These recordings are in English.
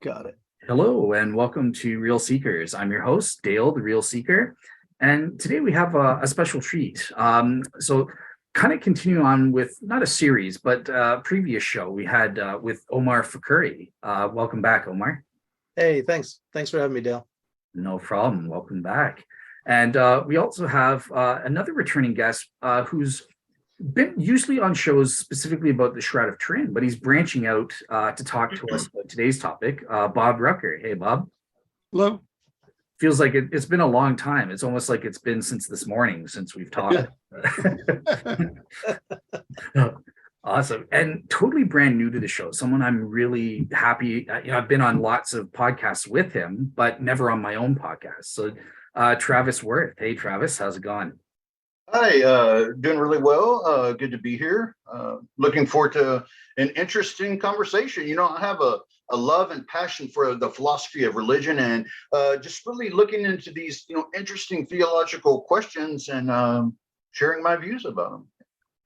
Got it. Hello and welcome to Real Seekers. I'm your host, Dale, the Real Seeker. And today we have a special treat. So kind of continue on with not a series, but a previous show we had with Omar Fakhoury. Welcome back, Omar. Hey, thanks. Thanks for having me, Dale. No problem. Welcome back. And we also have another returning guest who's been usually on shows specifically about the Shroud of Turin, but he's branching out to talk to us about today's topic, Bob Rucker. Hey, Bob. Hello. Feels like it's been a long time. It's almost like it's been since this morning since we've talked. Awesome. And totally brand new to the show. Someone I'm really happy. I've been on lots of podcasts with him, but never on my own podcast. So Travis Worth. Hey, Travis, how's it going? Hi, doing really well. Good to be here. Looking forward to an interesting conversation. I have a love and passion for the philosophy of religion and just really looking into these, interesting theological questions and sharing my views about them.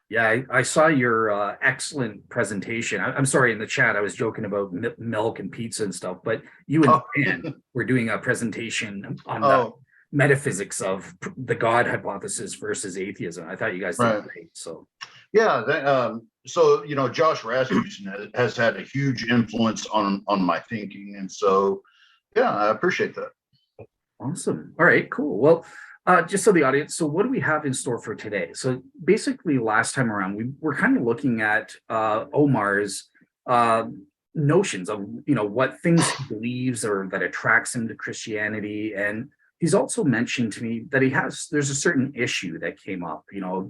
Yeah, I saw your excellent presentation. I'm sorry, in the chat, I was joking about milk and pizza and stuff, but you and Dan were doing a presentation on the metaphysics of the God hypothesis versus atheism. I thought you guys did great. So, yeah. Josh Rasmussen has had a huge influence on my thinking, and so yeah, I appreciate that. Awesome. All right, cool. Well, just so the audience, so what do we have in store for today? So basically, last time around, we were kind of looking at Omar's notions of what things he believes or that attracts him to Christianity, and he's also mentioned to me that there's a certain issue that came up,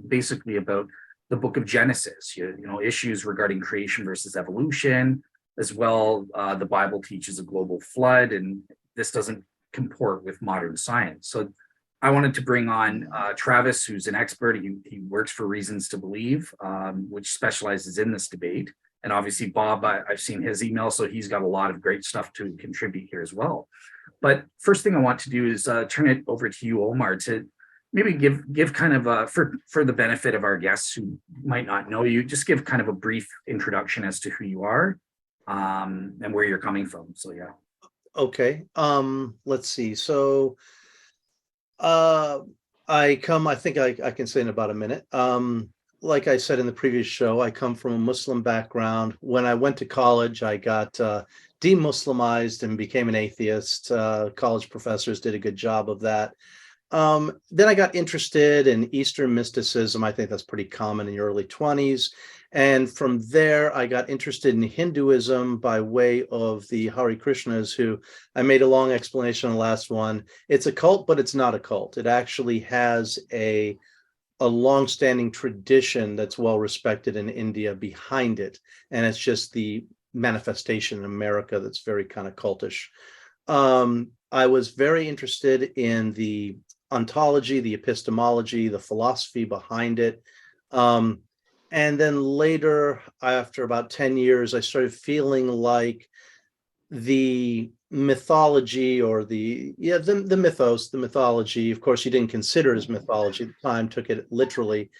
basically about the book of Genesis, issues regarding creation versus evolution, as well. The Bible teaches a global flood, and this doesn't comport with modern science. So I wanted to bring on Travis, who's an expert. He works for Reasons to Believe, which specializes in this debate. And obviously, Bob, I've seen his email, so he's got a lot of great stuff to contribute here as well. But first thing I want to do is turn it over to you, Omar, to maybe give kind of for the benefit of our guests who might not know you, just give kind of a brief introduction as to who you are and where you're coming from. So yeah. Okay. Let's see. So I think I can say in about a minute. Like I said in the previous show, I come from a Muslim background. When I went to college, I got demuslimized and became an atheist. College professors did a good job of that. Then I got interested in Eastern mysticism. I think that's pretty common in your early 20s. And from there, I got interested in Hinduism by way of the Hare Krishnas, who I made a long explanation on the last one. It's a cult, but it's not a cult. It actually has a long-standing tradition that's well respected in India behind it. And it's just the manifestation in America that's very kind of cultish. I was very interested in the ontology, the epistemology, the philosophy behind it. And then later, after about 10 years, I started feeling like the mythology or the mythos, the mythology, of course, you didn't consider it as mythology at the time, took it literally,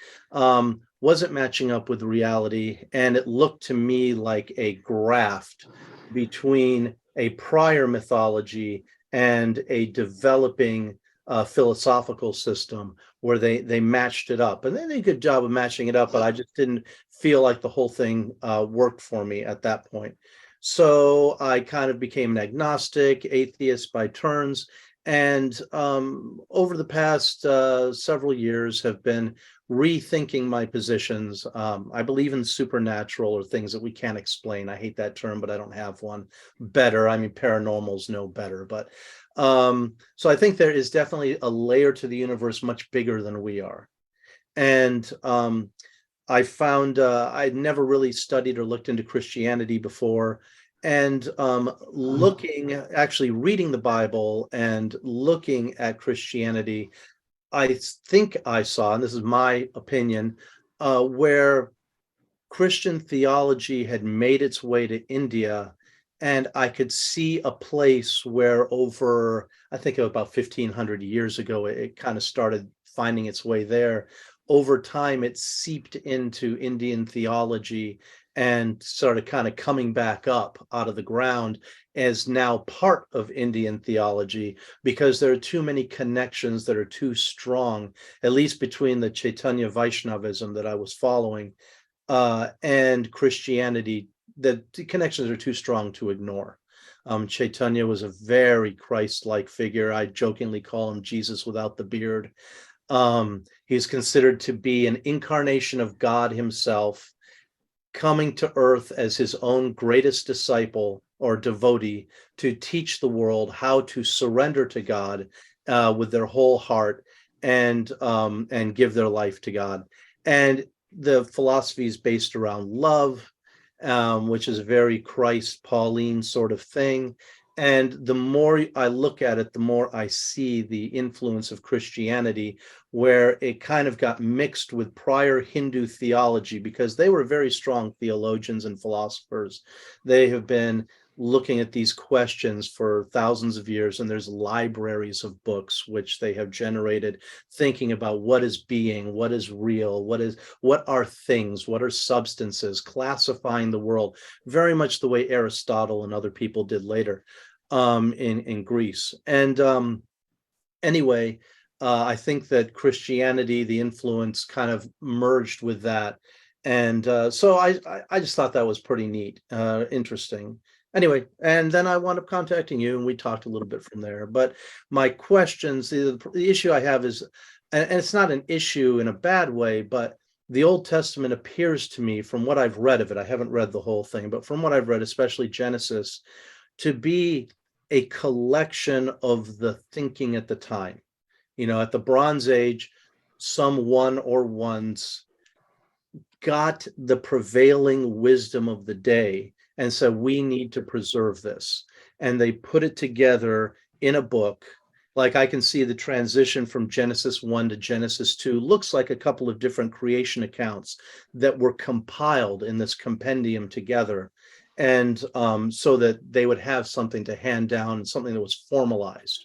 wasn't matching up with reality. And it looked to me like a graft between a prior mythology and a developing philosophical system where they matched it up. And they did a good job of matching it up, but I just didn't feel like the whole thing worked for me at that point. So I kind of became an agnostic, atheist by turns, and over the past several years have been rethinking my positions. I believe in supernatural or things that we can't explain. I hate that term, but I don't have one better. I mean, paranormal's no better, but so I think there is definitely a layer to the universe much bigger than we are. And I found I'd never really studied or looked into Christianity before. And actually reading the Bible and looking at Christianity, I think I saw, and this is my opinion, where Christian theology had made its way to India. And I could see a place where over, I think about 1500 years ago, it kind of started finding its way there. Over time, it seeped into Indian theology and started kind of coming back up out of the ground as now part of Indian theology, because there are too many connections that are too strong, at least between the Chaitanya Vaishnavism that I was following and Christianity. The connections are too strong to ignore. Chaitanya was a very Christ-like figure. I jokingly call him Jesus without the beard. He's considered to be an incarnation of God himself, coming to earth as his own greatest disciple or devotee to teach the world how to surrender to God with their whole heart and give their life to God. And the philosophy is based around love, which is a very Christ Pauline sort of thing. And the more I look at it, the more I see the influence of Christianity, where it kind of got mixed with prior Hindu theology, because they were very strong theologians and philosophers. They have been looking at these questions for thousands of years, and there's libraries of books which they have generated, thinking about what is being, what is real, what are things, what are substances, classifying the world, very much the way Aristotle and other people did later in Greece. And anyway, I think that Christianity, the influence, kind of merged with that, and so I just thought that was pretty neat, interesting. Anyway, and then I wound up contacting you, and we talked a little bit from there. But my questions, the issue I have is, and it's not an issue in a bad way, but the Old Testament appears to me, from what I've read of it, I haven't read the whole thing, but from what I've read, especially Genesis, to be a collection of the thinking at the time. You know, at the Bronze Age, some one or ones got the prevailing wisdom of the day and said, we need to preserve this. And they put it together in a book. Like, I can see the transition from Genesis 1 to Genesis 2 looks like a couple of different creation accounts that were compiled in this compendium together. And so that they would have something to hand down, something that was formalized.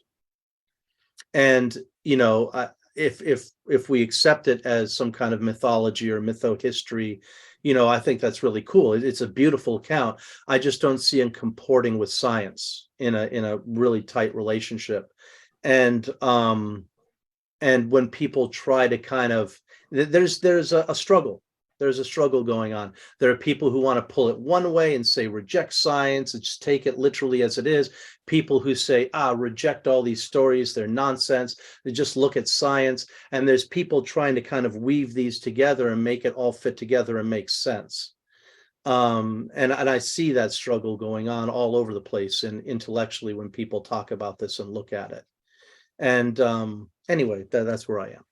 And, you know, if we accept it as some kind of mythology or mytho-history, you know, I think that's really cool. It's a beautiful account. I just don't see it comporting with science in a really tight relationship. And when people try to kind of, there's a struggle. There's a struggle going on. There are people who want to pull it one way and say, reject science and just take it literally as it is. People who say, reject all these stories, they're nonsense. They just look at science. And there's people trying to kind of weave these together and make it all fit together and make sense. And I see that struggle going on all over the place, and intellectually, when people talk about this and look at it. And anyway, that's where I am.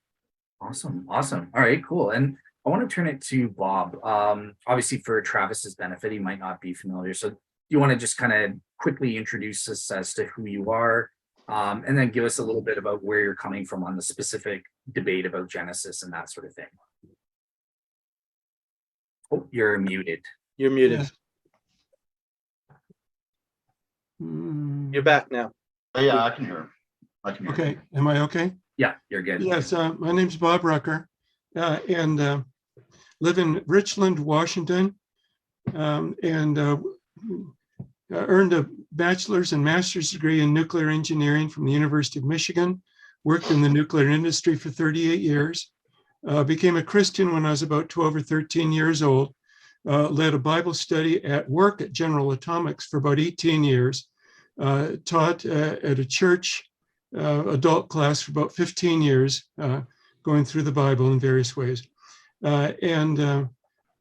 Awesome. All right, cool. And I want to turn it to Bob. Obviously, for Travis's benefit, he might not be familiar. So, do you want to just kind of quickly introduce us as to who you are, and then give us a little bit about where you're coming from on the specific debate about Genesis and that sort of thing? Oh, you're muted. You're muted. Yeah. You're back now. Oh, yeah, I can hear him. Okay, am I okay? Yeah, you're good. Yes, my name's Bob Rucker, and live in Richland, Washington, and earned a bachelor's and master's degree in nuclear engineering from the University of Michigan, worked in the nuclear industry for 38 years, became a Christian when I was about 12 or 13 years old, led a Bible study at work at General Atomics for about 18 years, taught at a church adult class for about 15 years, going through the Bible in various ways. And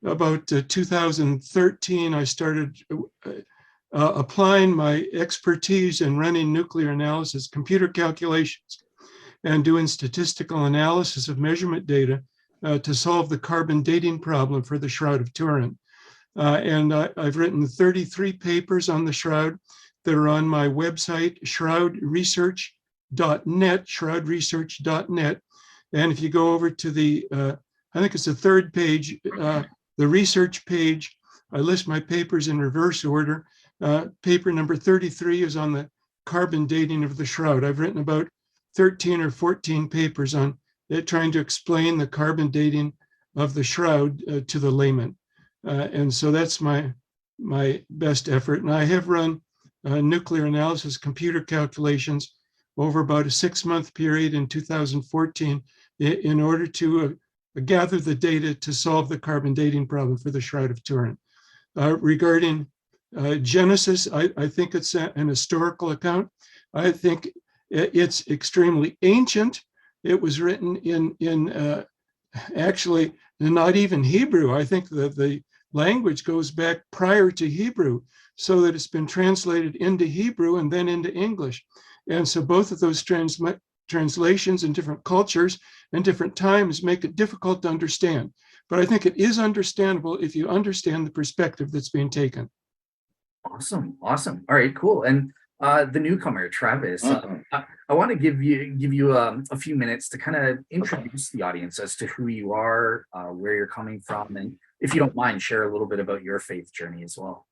about 2013, I started applying my expertise in running nuclear analysis, computer calculations, and doing statistical analysis of measurement data to solve the carbon dating problem for the Shroud of Turin. And I've written 33 papers on the Shroud that are on my website, shroudresearch.net, shroudresearch.net. And if you go over to the, I think it's the third page, the research page, I list my papers in reverse order. Paper number 33 is on the carbon dating of the Shroud. I've written about 13 or 14 papers on it, trying to explain the carbon dating of the Shroud to the layman. And so that's my best effort. And I have run nuclear analysis computer calculations over about a 6-month period in 2014 in order to gather the data to solve the carbon dating problem for the Shroud of Turin. Regarding Genesis, I think it's an historical account. I think it's extremely ancient. It was written in actually not even Hebrew. I think that the language goes back prior to Hebrew, so that it's been translated into Hebrew and then into English. And so both of those translations in different cultures and different times make it difficult to understand. But I think it is understandable if you understand the perspective that's being taken. Awesome. All right, cool. And the newcomer, Travis, I want to give you a few minutes to kind of introduce the audience as to who you are, where you're coming from, and if you don't mind, share a little bit about your faith journey as well.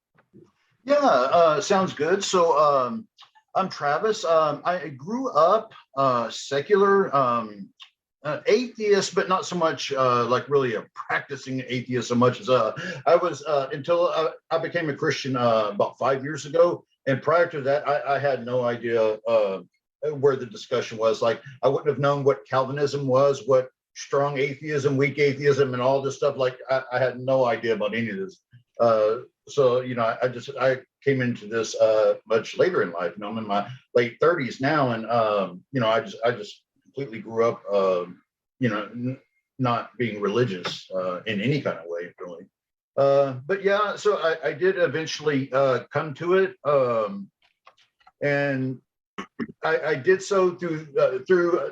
Yeah, sounds good. So I'm Travis. I grew up secular, atheist, but not so much like really a practicing atheist so much as I was until I became a Christian about 5 years ago. And prior to that, I had no idea where the discussion was. Like, I wouldn't have known what Calvinism was, what strong atheism, weak atheism, and all this stuff. Like, I had no idea about any of this. So, I came into this much later in life. I'm in my late 30s now, and I just completely grew up, not being religious in any kind of way, really. But yeah, so I did eventually come to it, and I did so through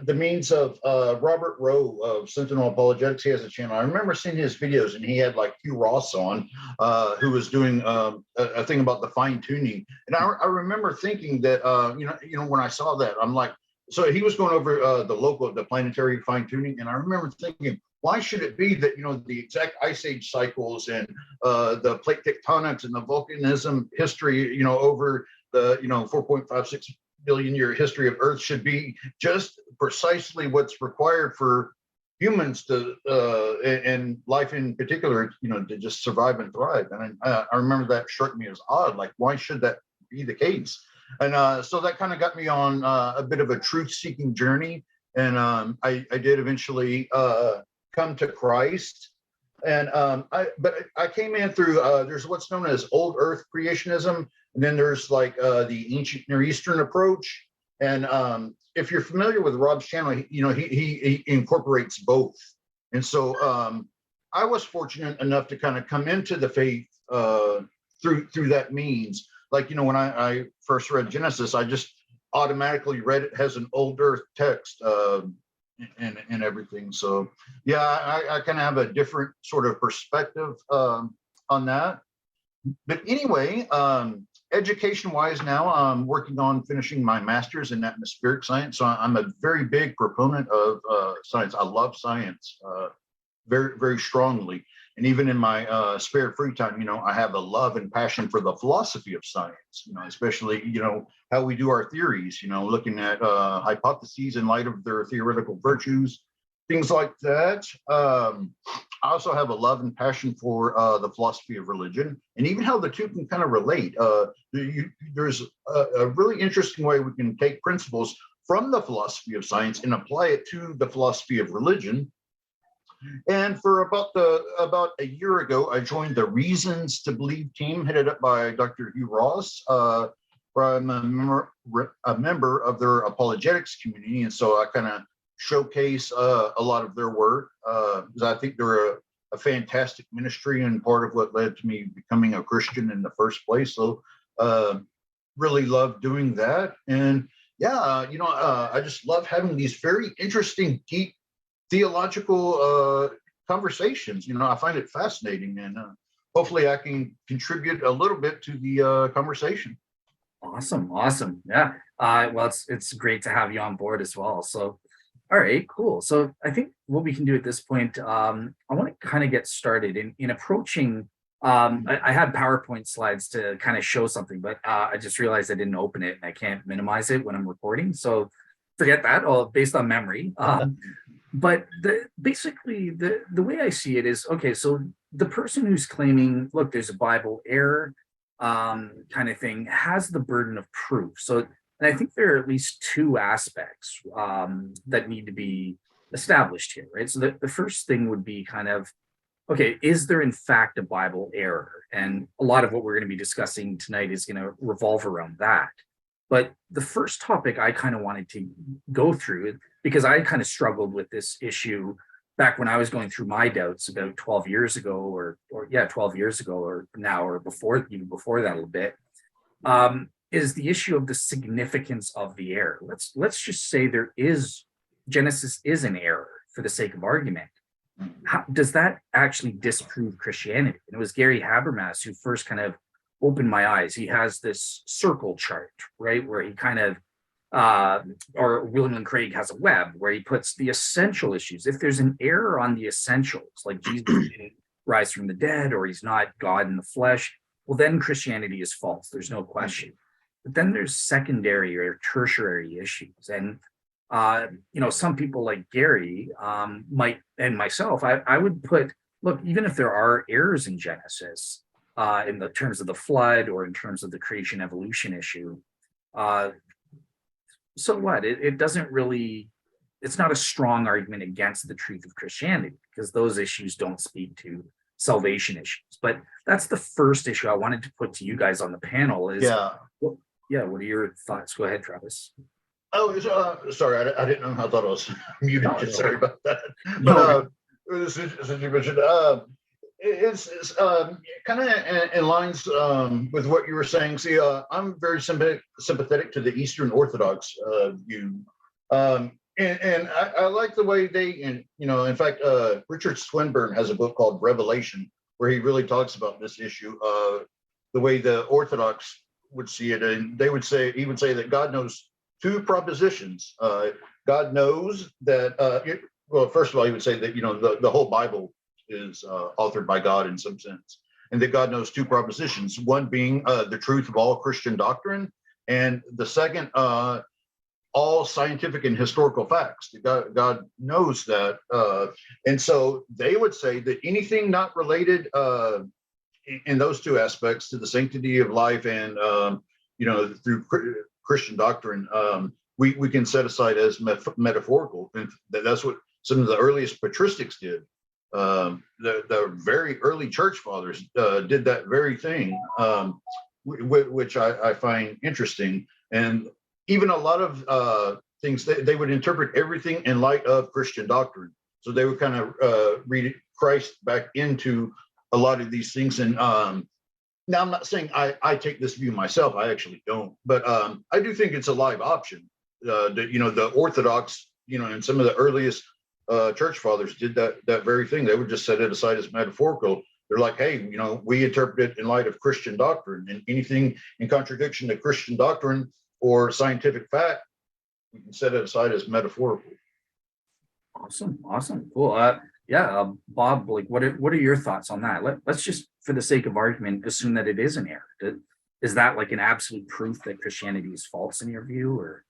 the means of Robert Rowe of Sentinel Apologetics. He has a channel. I remember seeing his videos, and he had like Hugh Ross on, who was doing a thing about the fine tuning. And I remember thinking that when I saw that, I'm like, so he was going over the planetary fine tuning, and I remember thinking, why should it be that the exact ice age cycles and the plate tectonics and the volcanism history over the 4.56 billion year history of Earth should be just precisely what's required for humans to and life in particular, to just survive and thrive. And I remember that struck me as odd. Like, why should that be the case? And so that kind of got me on a bit of a truth-seeking journey. And I did eventually come to Christ. And I came in through there's what's known as old Earth creationism, and then there's like the ancient Near Eastern approach. And if you're familiar with Rob's channel, he incorporates both. And so I was fortunate enough to kind of come into the faith through that means. Like, when I first read Genesis, I just automatically read it as an old Earth text and everything. So yeah, I kind of have a different sort of perspective on that. But anyway, education wise now, I'm working on finishing my master's in atmospheric science. So I'm a very big proponent of science. I love science very, very strongly. And even in my spare free time, I have a love and passion for the philosophy of science, especially, how we do our theories, looking at hypotheses in light of their theoretical virtues, things like that. I also have a love and passion for the philosophy of religion, and even how the two can kind of relate. There's a really interesting way we can take principles from the philosophy of science and apply it to the philosophy of religion. And for about a year ago, I joined the Reasons to Believe team, headed up by Dr. Hugh Ross. Where I'm a member of their apologetics community, and so I kind of showcase a lot of their work because I think they're a fantastic ministry and part of what led to me becoming a Christian in the first place. So really love doing that. And yeah, I just love having these very interesting, deep theological conversations. I find it fascinating, and hopefully I can contribute a little bit to the conversation. Awesome. Yeah. Well, it's great to have you on board as well. So, all right, cool. So I think what we can do at this point, I want to kind of get started in approaching. I had PowerPoint slides to kind of show something, but I just realized I didn't open it and I can't minimize it when I'm recording. So forget that, all based on memory. but basically the way I see it is, okay, so the person who's claiming, look, there's a Bible error, kind of thing, has the burden of proof. So, and I think there are at least two aspects that need to be established here, right? So the first thing would be kind of, okay, is there in fact a Bible error? And a lot of what we're going to be discussing tonight is going to revolve around that. But the first topic I kind of wanted to go through, because I kind of struggled with this issue back when I was going through my doubts about 12 years ago, or yeah, 12 years ago, or now, or before, even before that a little bit, is the issue of the significance of the error. Let's just say Genesis is an error for the sake of argument. How does that actually disprove Christianity? And it was Gary Habermas who first kind of opened my eyes. He has this circle chart, right, where he kind of, or William Craig has a web where he puts the essential issues. If there's an error on the essentials, like Jesus didn't rise from the dead, or he's not God in the flesh, well, then Christianity is false. There's no question. But then there's secondary or tertiary issues. And some people like Gary might, and myself, I would put, look, even if there are errors in Genesis, in the terms of the flood or in terms of the creation evolution issue, so what? It doesn't really, it's not a strong argument against the truth of Christianity, because those issues don't speak to salvation issues. But that's the first issue I wanted to put to you guys on the panel is, what are your thoughts? Go ahead, Travis. Oh, sorry, I didn't know. I thought I was muted. No. Sorry about that. No. But since you mentioned, it's kind of in lines with what you were saying. See, I'm very sympathetic to the Eastern Orthodox view, and I like the way they, and in fact, Richard Swinburne has a book called Revelation, where he really talks about this issue, the way the Orthodox would see it, and he would say that God knows two propositions. God knows that, well, first of all, he would say that, the whole Bible is authored by God in some sense, and that God knows two propositions, one being the truth of all Christian doctrine, and the second, all scientific and historical facts. God knows that. And so they would say that anything not related in those two aspects to the sanctity of life and, through Christian doctrine, we can set aside as metaphorical. And that's what some of the earliest patristics did. The very early church fathers did that very thing, which I find interesting. And even a lot of things, they would interpret everything in light of Christian doctrine. So they would kind of read Christ back into a lot of these things. And now I'm not saying I take this view myself. I actually don't. But I do think it's a live option. The Orthodox, and some of the earliest church fathers did that very thing. They would just set it aside as metaphorical. They're like, hey, we interpret it in light of Christian doctrine, and anything in contradiction to Christian doctrine or scientific fact, we can set it aside as metaphorical. Awesome, cool. Bob, like, what are your thoughts on that? Let's just, for the sake of argument, assume that it is an error. Is that like an absolute proof that Christianity is false in your view, or?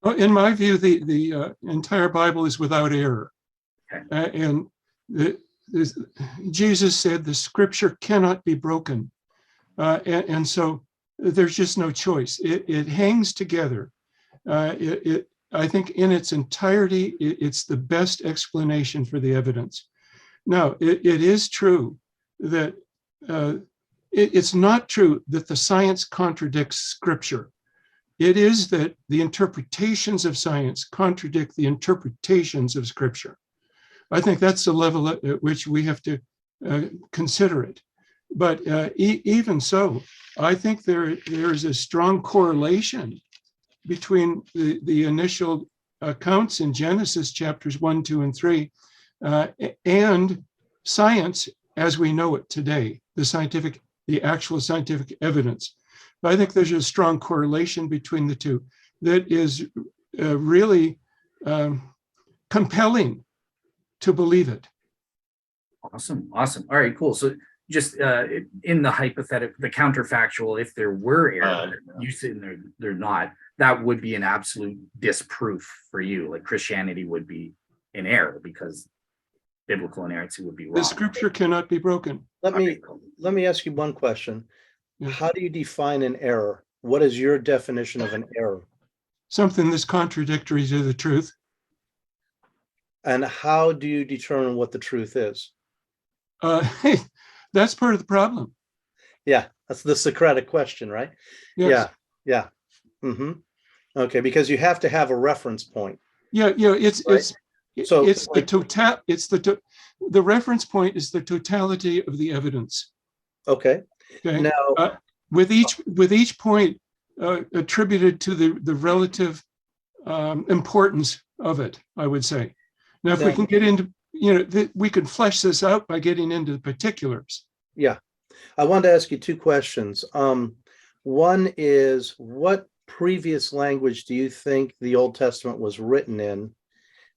Well, in my view, the entire Bible is without error. Okay. Jesus said the scripture cannot be broken. And so there's just no choice. It hangs together. I think in its entirety, it's the best explanation for the evidence. Now, it is true that it's not true that the science contradicts scripture. It is that the interpretations of science contradict the interpretations of scripture. I think that's the level at which we have to consider it. But even so, I think there is a strong correlation between the initial accounts in Genesis chapters 1, 2, and 3 and science as we know it today, the actual scientific evidence. But I think there's a strong correlation between the two that is really compelling to believe it. Awesome. All right, cool. So just in the hypothetical, the counterfactual, if there were errors, you said they're not, that would be an absolute disproof for you. Like Christianity would be in error, because biblical inerrancy would be wrong. The scripture cannot be broken. Let Okay, me cool. let me ask you one question. Yes. How do you define an error? What is your definition of an error? Something that's contradictory to the truth. And how do you determine what the truth is? That's part of the problem. Yeah, that's the Socratic question, right? Yes. Yeah. Mm-hmm. Okay, because you have to have a reference point. Yeah. It's Right. So it's the total. It's the reference point is the totality of the evidence. okay. Okay. Now, With each point attributed to the relative importance of it, I would say. Now, if we Now- can get into, we could flesh this out by getting into the particulars. yeah, I wanted to ask you two questions. One is, what previous language do you think the Old Testament was written in?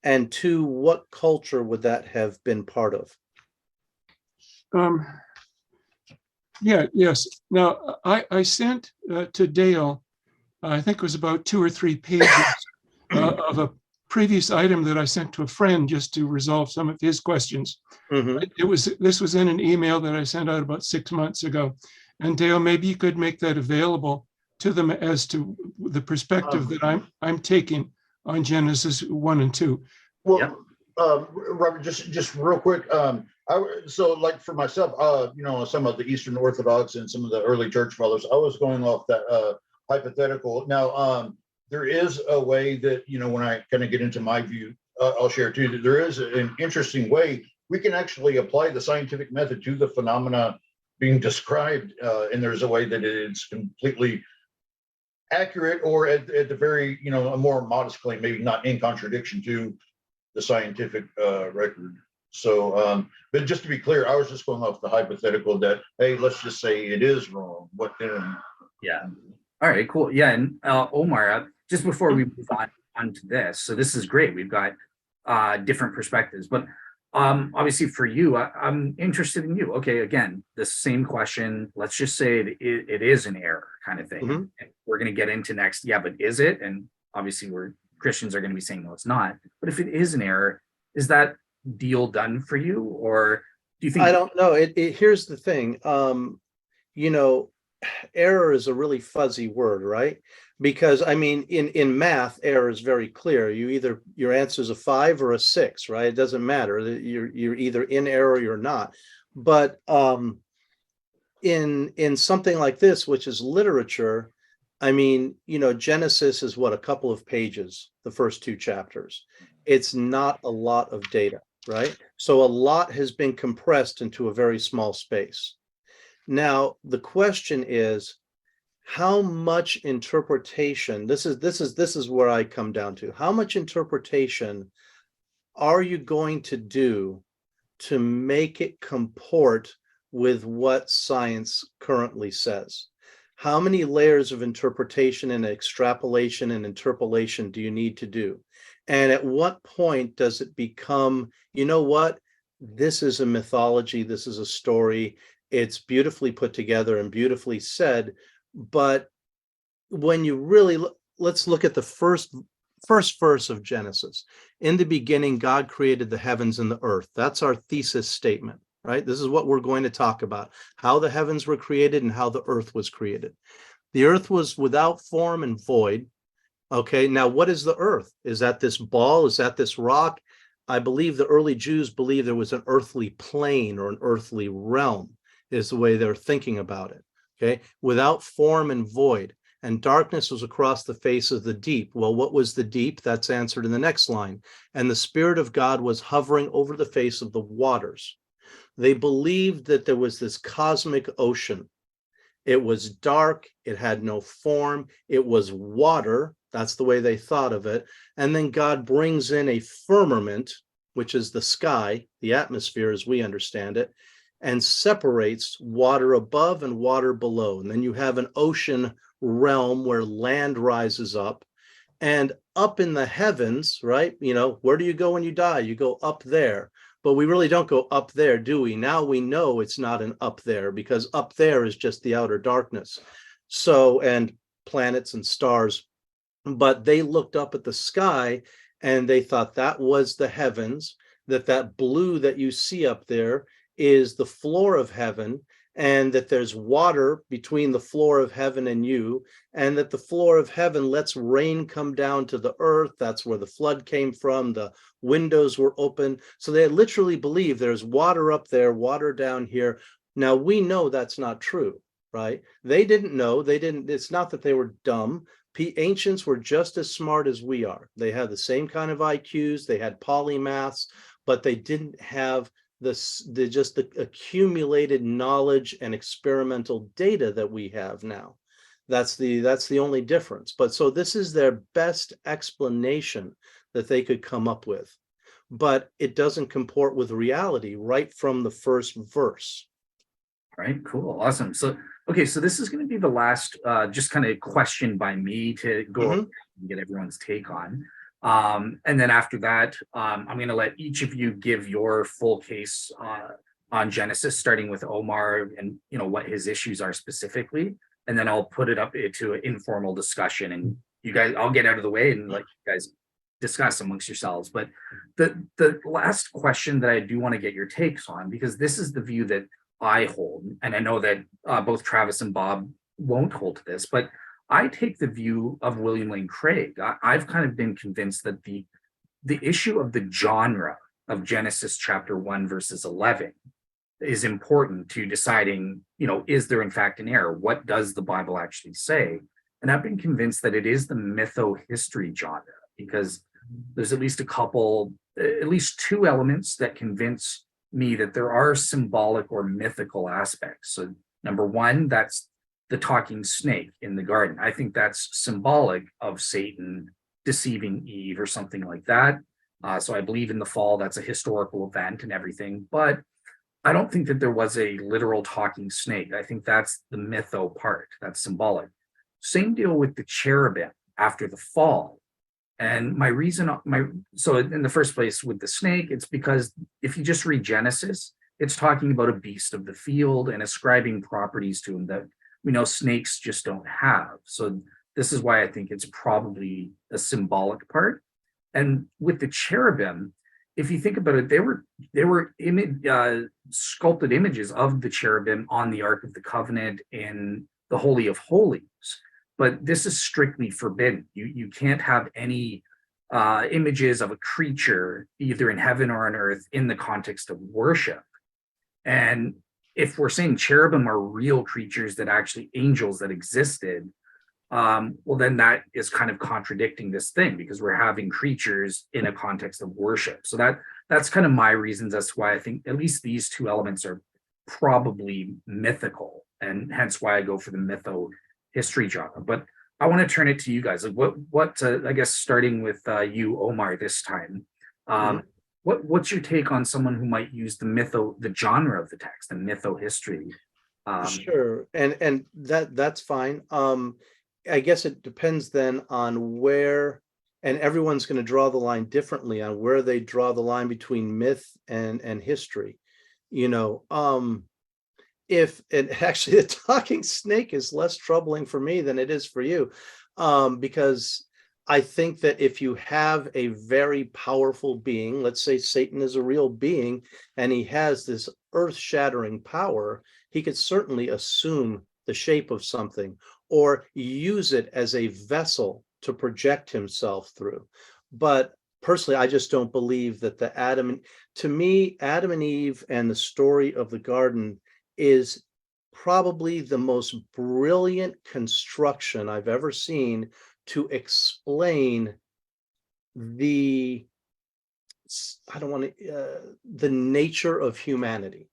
And two, what culture would that have been part of? Yes. Now, I sent to Dale, I think it was about 2 or 3 pages of a previous item that I sent to a friend just to resolve some of his questions. Mhm. This was in an email that I sent out about 6 months ago. And Dale, maybe you could make that available to them as to the perspective that I'm taking on Genesis 1 and 2. Well, Robert, just real quick. So like for myself, some of the Eastern Orthodox and some of the early church fathers, I was going off that hypothetical. Now, there is a way that, when I kind of get into my view, I'll share too, that there is an interesting way we can actually apply the scientific method to the phenomena being described. And there's a way that it's completely accurate, or at the very, a more modest claim, maybe not in contradiction to the scientific record. So, but just to be clear, I was just going off the hypothetical that, hey, let's just say it is wrong. What then? Yeah. All right, cool. Yeah. And Omar, just before we move on to this, so this is great. We've got different perspectives, but obviously for you, I'm interested in you. Okay, again, the same question. Let's just say it is an error kind of thing. Mhm. And we're going to get into next. Yeah, but is it? And obviously Christians are going to be saying, no, it's not. But if it is an error, is that deal done for you? Or do you think? I don't know. Here's the thing. Error is a really fuzzy word, right? Because I mean, in math, error is very clear. Your answer is a 5 or a 6, right? It doesn't matter. You're either in error or you're not. But in something like this, which is literature, I mean, Genesis is what, a couple of pages, the first 2 chapters. It's not a lot of data, right? So a lot has been compressed into a very small space. Now, the question is, how much interpretation, this is where I come down to, how much interpretation are you going to do to make it comport with what science currently says? How many layers of interpretation and extrapolation and interpolation do you need to do? And at what point does it become, what? This is a mythology, this is a story, it's beautifully put together and beautifully said, but when you really let's look at the first verse of Genesis. In the beginning, God created the heavens and the earth. That's our thesis statement, right? This is what we're going to talk about, how the heavens were created and how the earth was created. The earth was without form and void. Okay, now what is the earth? Is that this ball? Is that this rock? I believe the early Jews believed there was an earthly plane or an earthly realm, is the way they're thinking about it. Okay, without form and void, and darkness was across the face of the deep. Well, what was the deep? That's answered in the next line. And the Spirit of God was hovering over the face of the waters. They believed that there was this cosmic ocean. It was dark, it had no form, it was water. That's the way they thought of it. And then God brings in a firmament, which is the sky, the atmosphere as we understand it, and separates water above and water below. And then you have an ocean realm where land rises up. And up in the heavens, right? Where do you go when you die? You go up there. But we really don't go up there, do we? Now we know it's not an up there, because up there is just the outer darkness. So, and planets and stars. But they looked up at the sky and they thought that was the heavens, that blue that you see up there is the floor of heaven, and that there's water between the floor of heaven and you, and that the floor of heaven lets rain come down to the earth. That's where the flood came from. The windows were open. So they literally believe there's water up there, water down here. Now we know that's not true, right? They didn't know. It's not that they were dumb. Ancients were just as smart as we are. They had the same kind of IQs. They had polymaths, but they didn't have the accumulated knowledge and experimental data that we have now. That's the only difference. But so this is their best explanation that they could come up with, but it doesn't comport with reality right from the first verse. All right, cool, awesome. So, okay, so this is going to be the last just kind of question by me to go and get everyone's take on. And then after that, I'm going to let each of you give your full case on Genesis, starting with Omar and what his issues are specifically. And then I'll put it up into an informal discussion, and you guys, I'll get out of the way and let you guys discuss amongst yourselves. But the last question that I do want to get your takes on, because this is the view that I hold, and I know that both Travis and Bob won't hold to this, but I take the view of William Lane Craig. I've kind of been convinced that the issue of the genre of Genesis chapter 1 verses 11 is important to deciding, is there in fact an error? What does the Bible actually say? And I've been convinced that it is the mytho-history genre, because there's at least two elements that convince me that there are symbolic or mythical aspects. So number one, that's the talking snake in the garden. I think that's symbolic of Satan deceiving Eve or something like that. So I believe in the fall, that's a historical event and everything, but I don't think that there was a literal talking snake. I think that's the mytho part, that's symbolic. Same deal with the cherubim after the fall. And so in the first place with the snake, it's because if you just read Genesis, it's talking about a beast of the field and ascribing properties to him that we know snakes just don't have. So this is why I think it's probably a symbolic part. And with the cherubim, if you think about it, they were sculpted images of the cherubim on the Ark of the Covenant in the Holy of Holies. But this is strictly forbidden. You can't have any images of a creature either in heaven or on earth in the context of worship. And if we're saying cherubim are real creatures, that actually angels that existed, well, then that is kind of contradicting this thing, because we're having creatures in a context of worship. So that's kind of my reasons as to why I think at least these two elements are probably mythical, and hence why I go for the mytho-history genre. But I want to turn it to you guys. Like what I guess starting with you, Omar, this time. What's your take on someone who might use the genre of the text, the mytho-history? Sure, and that's fine. I guess it depends then on where, and everyone's going to draw the line differently on where they draw the line between myth and history. If and actually the talking snake is less troubling for me than it is for you, because I think that if you have a very powerful being, let's say Satan is a real being, and he has this earth-shattering power, he could certainly assume the shape of something or use it as a vessel to project himself through. But personally, I just don't believe that Adam and Eve and the story of the garden is probably the most brilliant construction I've ever seen to explain the nature of humanity.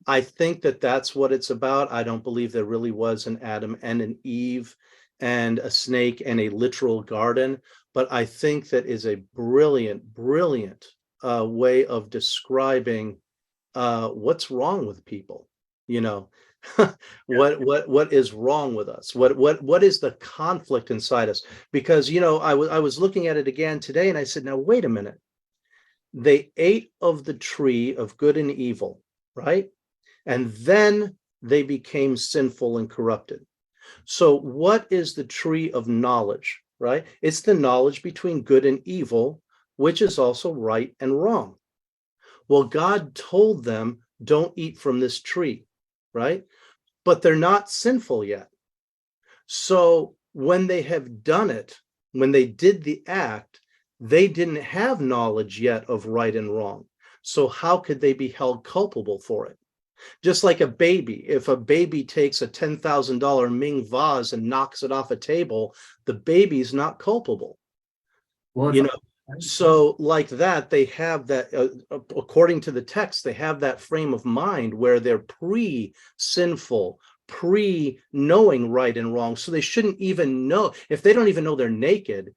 I think that that's what it's about. I don't believe there really was an Adam and an Eve and a snake and a literal garden, but I think that is a brilliant way of describing what's wrong with people. What is wrong with us? What is the conflict inside us? Because I was looking at it again today, and I said, now wait a minute. They ate of the tree of good and evil, right? And then they became sinful and corrupted. So what is the tree of knowledge, right? It's the knowledge between good and evil which is also right and wrong. Well, God told them, don't eat from this tree, right? But they're not sinful yet. So when they have done it, when they did the act, they didn't have knowledge yet of right and wrong. So how could they be held culpable for it? Just like a baby, if a baby takes a $10,000 Ming vase and knocks it off a table, the baby's not culpable. Well, You know, so like that, they have that, according to the text, they have that frame of mind where they're pre-sinful, pre-knowing right and wrong. So they shouldn't even know. If they don't even know they're naked,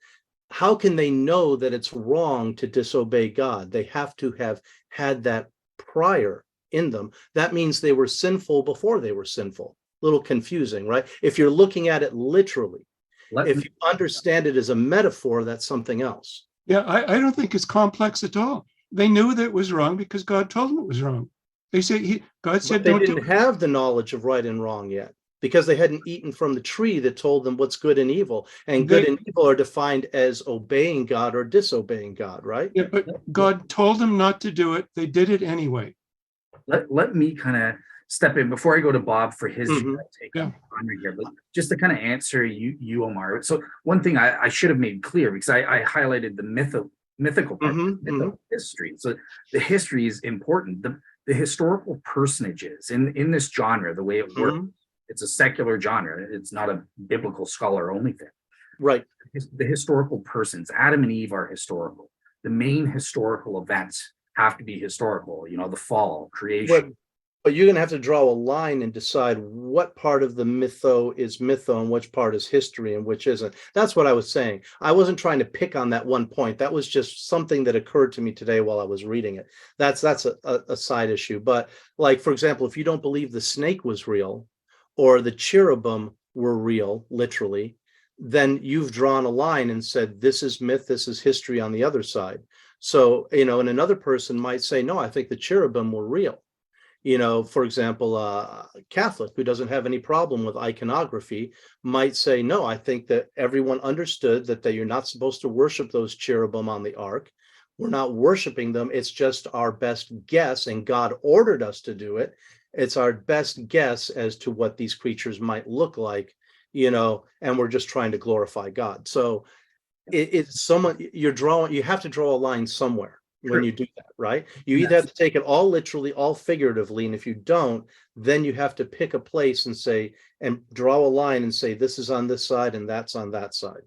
how can they know that it's wrong to disobey God? They have to have had that prior in them. That means they were sinful before they were sinful. A little confusing, right? If you're looking at it literally, if you understand it as a metaphor, that's something else. Yeah, I don't think it's complex at all. They knew that it was wrong because God told them it was wrong. They say God said, But they don't do didn't it. have the knowledge of right and wrong yet because they hadn't eaten from the tree that told them what's good and evil. And good and evil are defined as obeying God or disobeying God, right? Yeah, but God told them not to do it. They did it anyway. Let me kind of step in before I go to Bob for his take on here, but just to kind of answer you, Omar. So one thing I should have made clear, because I highlighted the mythical part, history. So the history is important. The historical personages in this genre, the way it works, it's a secular genre. It's not a biblical scholar only thing. Right. The historical persons, Adam and Eve, are historical. The main historical events have to be historical, the fall, creation. But you're going to have to draw a line and decide what part of the mytho is mytho and which part is history and which isn't. That's what I was saying. I wasn't trying to pick on that one point. That was just something that occurred to me today while I was reading it. That's a side issue. But like, for example, if you don't believe the snake was real or the cherubim were real, literally, then you've drawn a line and said, this is myth, this is history on the other side. So, and another person might say, no, I think the cherubim were real. For example, a Catholic who doesn't have any problem with iconography might say, no, I think that everyone understood that you're not supposed to worship those cherubim on the ark. We're not worshiping them. It's just our best guess, and God ordered us to do it. It's our best guess as to what these creatures might look like, and we're just trying to glorify God. So it's someone you have to draw a line somewhere when you do that, right? You either have to take it all literally, all figuratively, and if you don't, then you have to pick a place and say, and draw a line and say, this is on this side and that's on that side.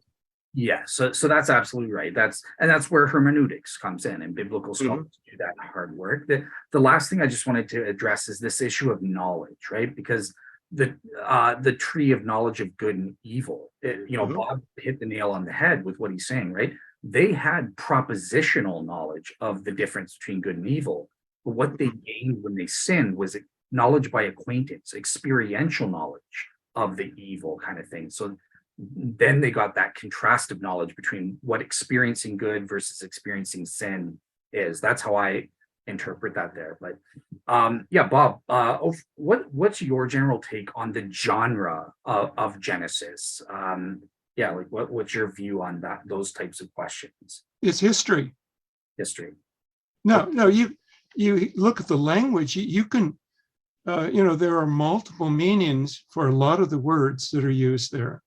Yeah, so that's absolutely right. That's where hermeneutics comes in, and biblical scholars do that hard work. The last thing I just wanted to address is this issue of knowledge, right? Because the tree of knowledge of good and evil, Bob hit the nail on the head with what he's saying, right? They had propositional knowledge of the difference between good and evil, but what they gained when they sinned was knowledge by acquaintance, experiential knowledge of the evil kind of thing. So then they got that contrastive knowledge between what experiencing good versus experiencing sin is. That's how I interpret that there. But Bob, what's your general take on the genre of Genesis? What's your view on those types of questions? It's history. No, you look at the language, you can, there are multiple meanings for a lot of the words that are used there.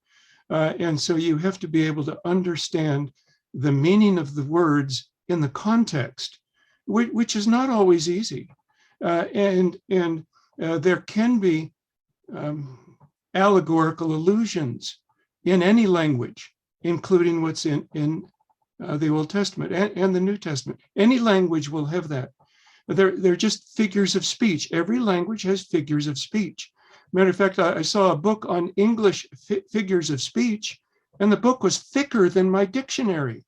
And so you have to be able to understand the meaning of the words in the context, which is not always easy. And there can be allegorical allusions in any language, including what's in the Old Testament and the New Testament. Any language will have that. They're just figures of speech. Every language has figures of speech. Matter of fact, I saw a book on English figures of speech, and the book was thicker than my dictionary.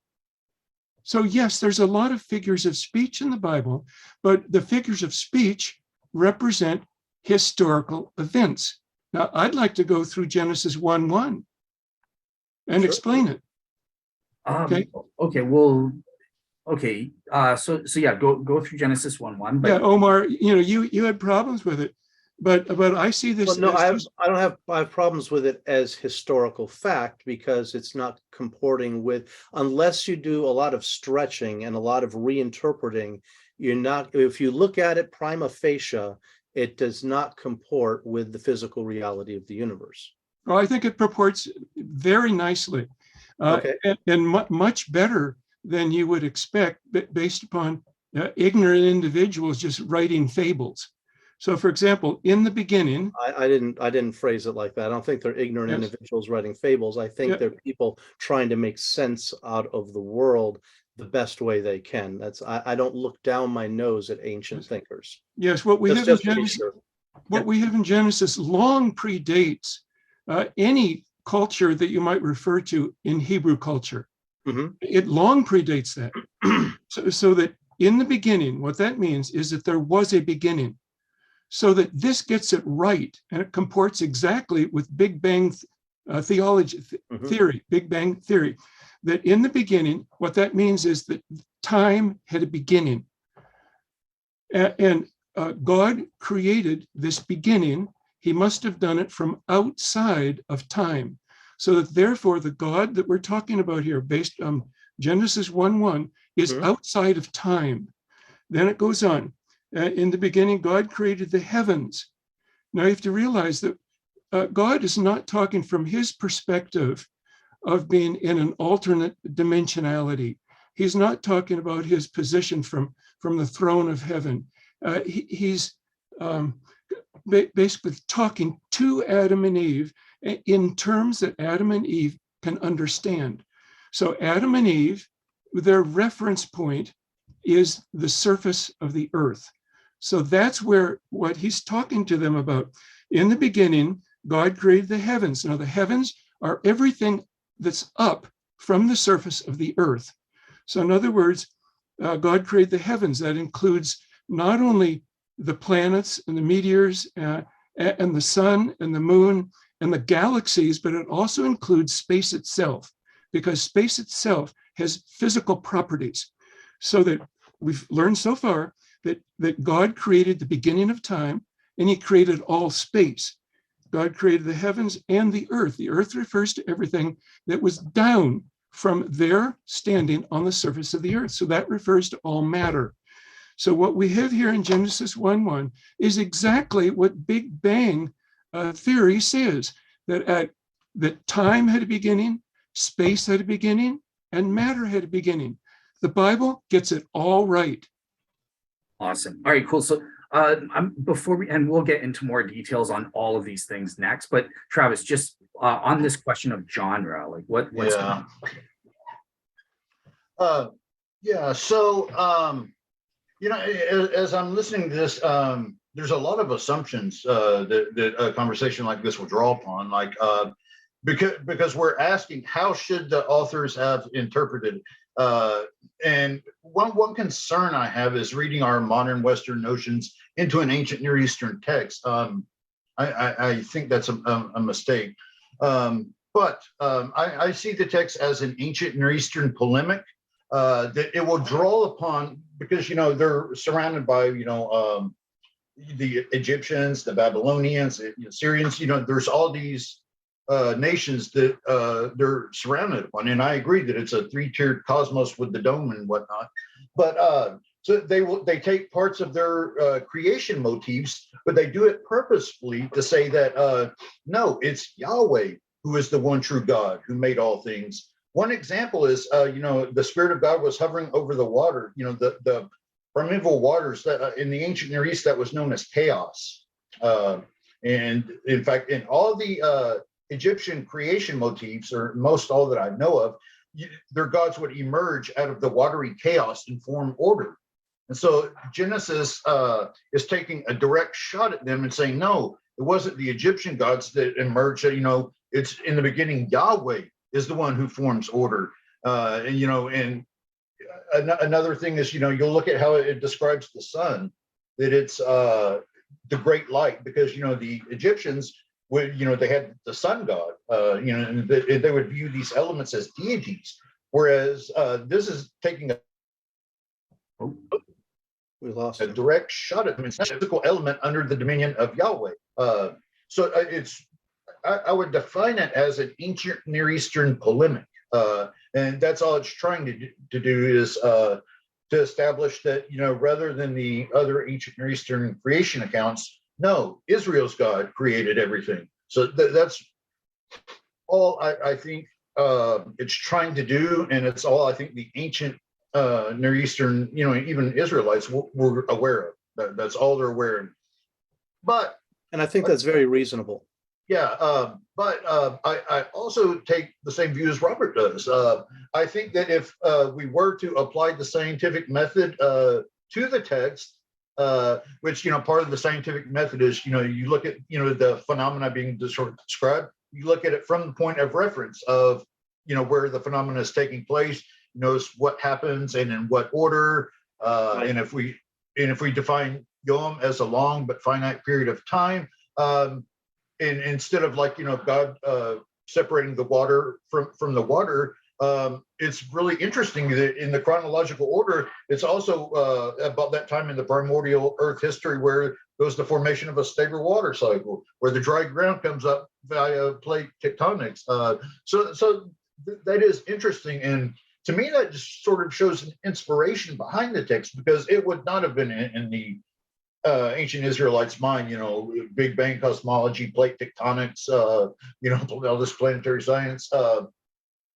So yes, there's a lot of figures of speech in the Bible, but the figures of speech represent historical events. Now, I'd like to go through Genesis 1:1 and explain it. Okay. Well, okay. So go through Genesis 1:1. Yeah, Omar, you had problems with it. But I see this Well, no, as I just, I have problems with it as historical fact because it's not comporting with, unless you do a lot of stretching and a lot of reinterpreting, you're not, if you look at it prima facie, it does not comport with the physical reality of the universe. well, I think it purports very nicely, Okay. and much better than you would expect based upon ignorant individuals just writing fables. So, for example, in the beginning, I didn't phrase it like that. I don't think they're ignorant yes, individuals writing fables. I think yeah, they're people trying to make sense out of the world the best way they can. I don't look down my nose at ancient yes, thinkers. yes, what we have in Just to be Genesis, sure. what we have in Genesis long predates any culture that you might refer to in Hebrew culture. Mhm. It long predates that. So that in the beginning, what that means is that there was a beginning. So that this gets it right, and it comports exactly with Big Bang theology Mhm. theory, Big Bang theory, that in the beginning, what that means is that time had a beginning. And God created this beginning. He must have done it from outside of time. So that therefore, the God that we're talking about here, based on Genesis 1:1, is Mhm. outside of time. Then it goes on. In the beginning, God created the heavens. Now you have to realize that God is not talking from his perspective of being in an alternate dimensionality. He's not talking about his position from the throne of heaven. He's basically talking to Adam and Eve in terms that Adam and Eve can understand. So Adam and Eve, their reference point is the surface of the earth. So that's where what he's talking to them about. In the beginning, God created the heavens. Now, the heavens are everything that's up from the surface of the earth. So, in other words, God created the heavens. That includes not only the planets and the meteors and the sun and the moon and the galaxies, but it also includes space itself, because space itself has physical properties. So that we've learned so far that God created the beginning of time, and he created all space. God created the heavens and the earth. The earth refers to everything that was down from their standing on the surface of the earth. So that refers to all matter. So what we have here in Genesis 1:1 is exactly what Big Bang theory says, that time had a beginning, space had a beginning, and matter had a beginning. The Bible gets it all right. Awesome. All right, cool. So before we, and we'll get into more details on all of these things next, but Travis, just on this question of genre, like what's Yeah. Yeah. So, as I'm listening to this, there's a lot of assumptions that a conversation like this will draw upon, like because we're asking how should the authors have interpreted, and one concern I have is reading our modern Western notions into an ancient Near Eastern text. I think that's a mistake, but I see the text as an ancient Near Eastern polemic that it will draw upon, because they're surrounded by the Egyptians, the Babylonians, the Syrians. There's all these nations that they're surrounded upon, and I agree that it's a three-tiered cosmos with the dome and whatnot. But so they take parts of their creation motifs, but they do it purposefully to say that no, it's Yahweh who is the one true God who made all things. One example is, the Spirit of God was hovering over the water, the primeval waters that in the ancient Near East that was known as chaos. And in fact, in all the Egyptian creation motifs, or most all that I know of, their gods would emerge out of the watery chaos and form order. And so Genesis is taking a direct shot at them and saying, no, it wasn't the Egyptian gods that emerged. It's in the beginning, Yahweh is the one who forms order. And another thing is, you'll look at how it describes the sun, that it's the great light, because, the Egyptians would, they had the sun god, and they would view these elements as deities. Whereas this is taking a We lost a him. direct shot at them. It's not a physical element under the dominion of Yahweh. I would define it as an ancient Near Eastern polemic. And that's all it's trying to do is to establish that, rather than the other ancient Near Eastern creation accounts, no, Israel's God created everything. So that's all I think it's trying to do. And it's all I think the ancient Near Eastern, even Israelites were aware of. That's all they're aware of. And I think that's very reasonable. Yeah, but I also take the same view as Robert does. I think that if we were to apply the scientific method to the text, which, part of the scientific method is, you look at, the phenomena being described, you look at it from the point of reference of, where the phenomena is taking place, knows what happens and in what order. And if we define Yom as a long but finite period of time, and instead of God separating the water from the water, it's really interesting that in the chronological order, it's also about that time in the primordial Earth history where goes the formation of a stable water cycle, where the dry ground comes up via plate tectonics. So that is interesting, and to me that just sort of shows an inspiration behind the text, because it would not have been in the ancient Israelites' mind, Big Bang cosmology, plate tectonics, all this planetary science.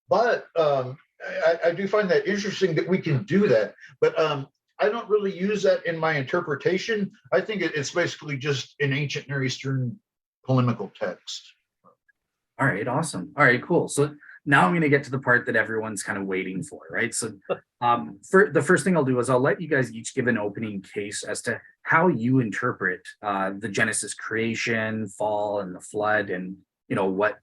But I do find that interesting that we can do that. But I don't really use that in my interpretation. I think it's basically just an ancient Near Eastern polemical text. All right, awesome. All right, cool. So now I'm going to get to the part that everyone's kind of waiting for, right? So for the first thing I'll do is I'll let you guys each give an opening case as to how you interpret the Genesis creation, fall, and the flood, and what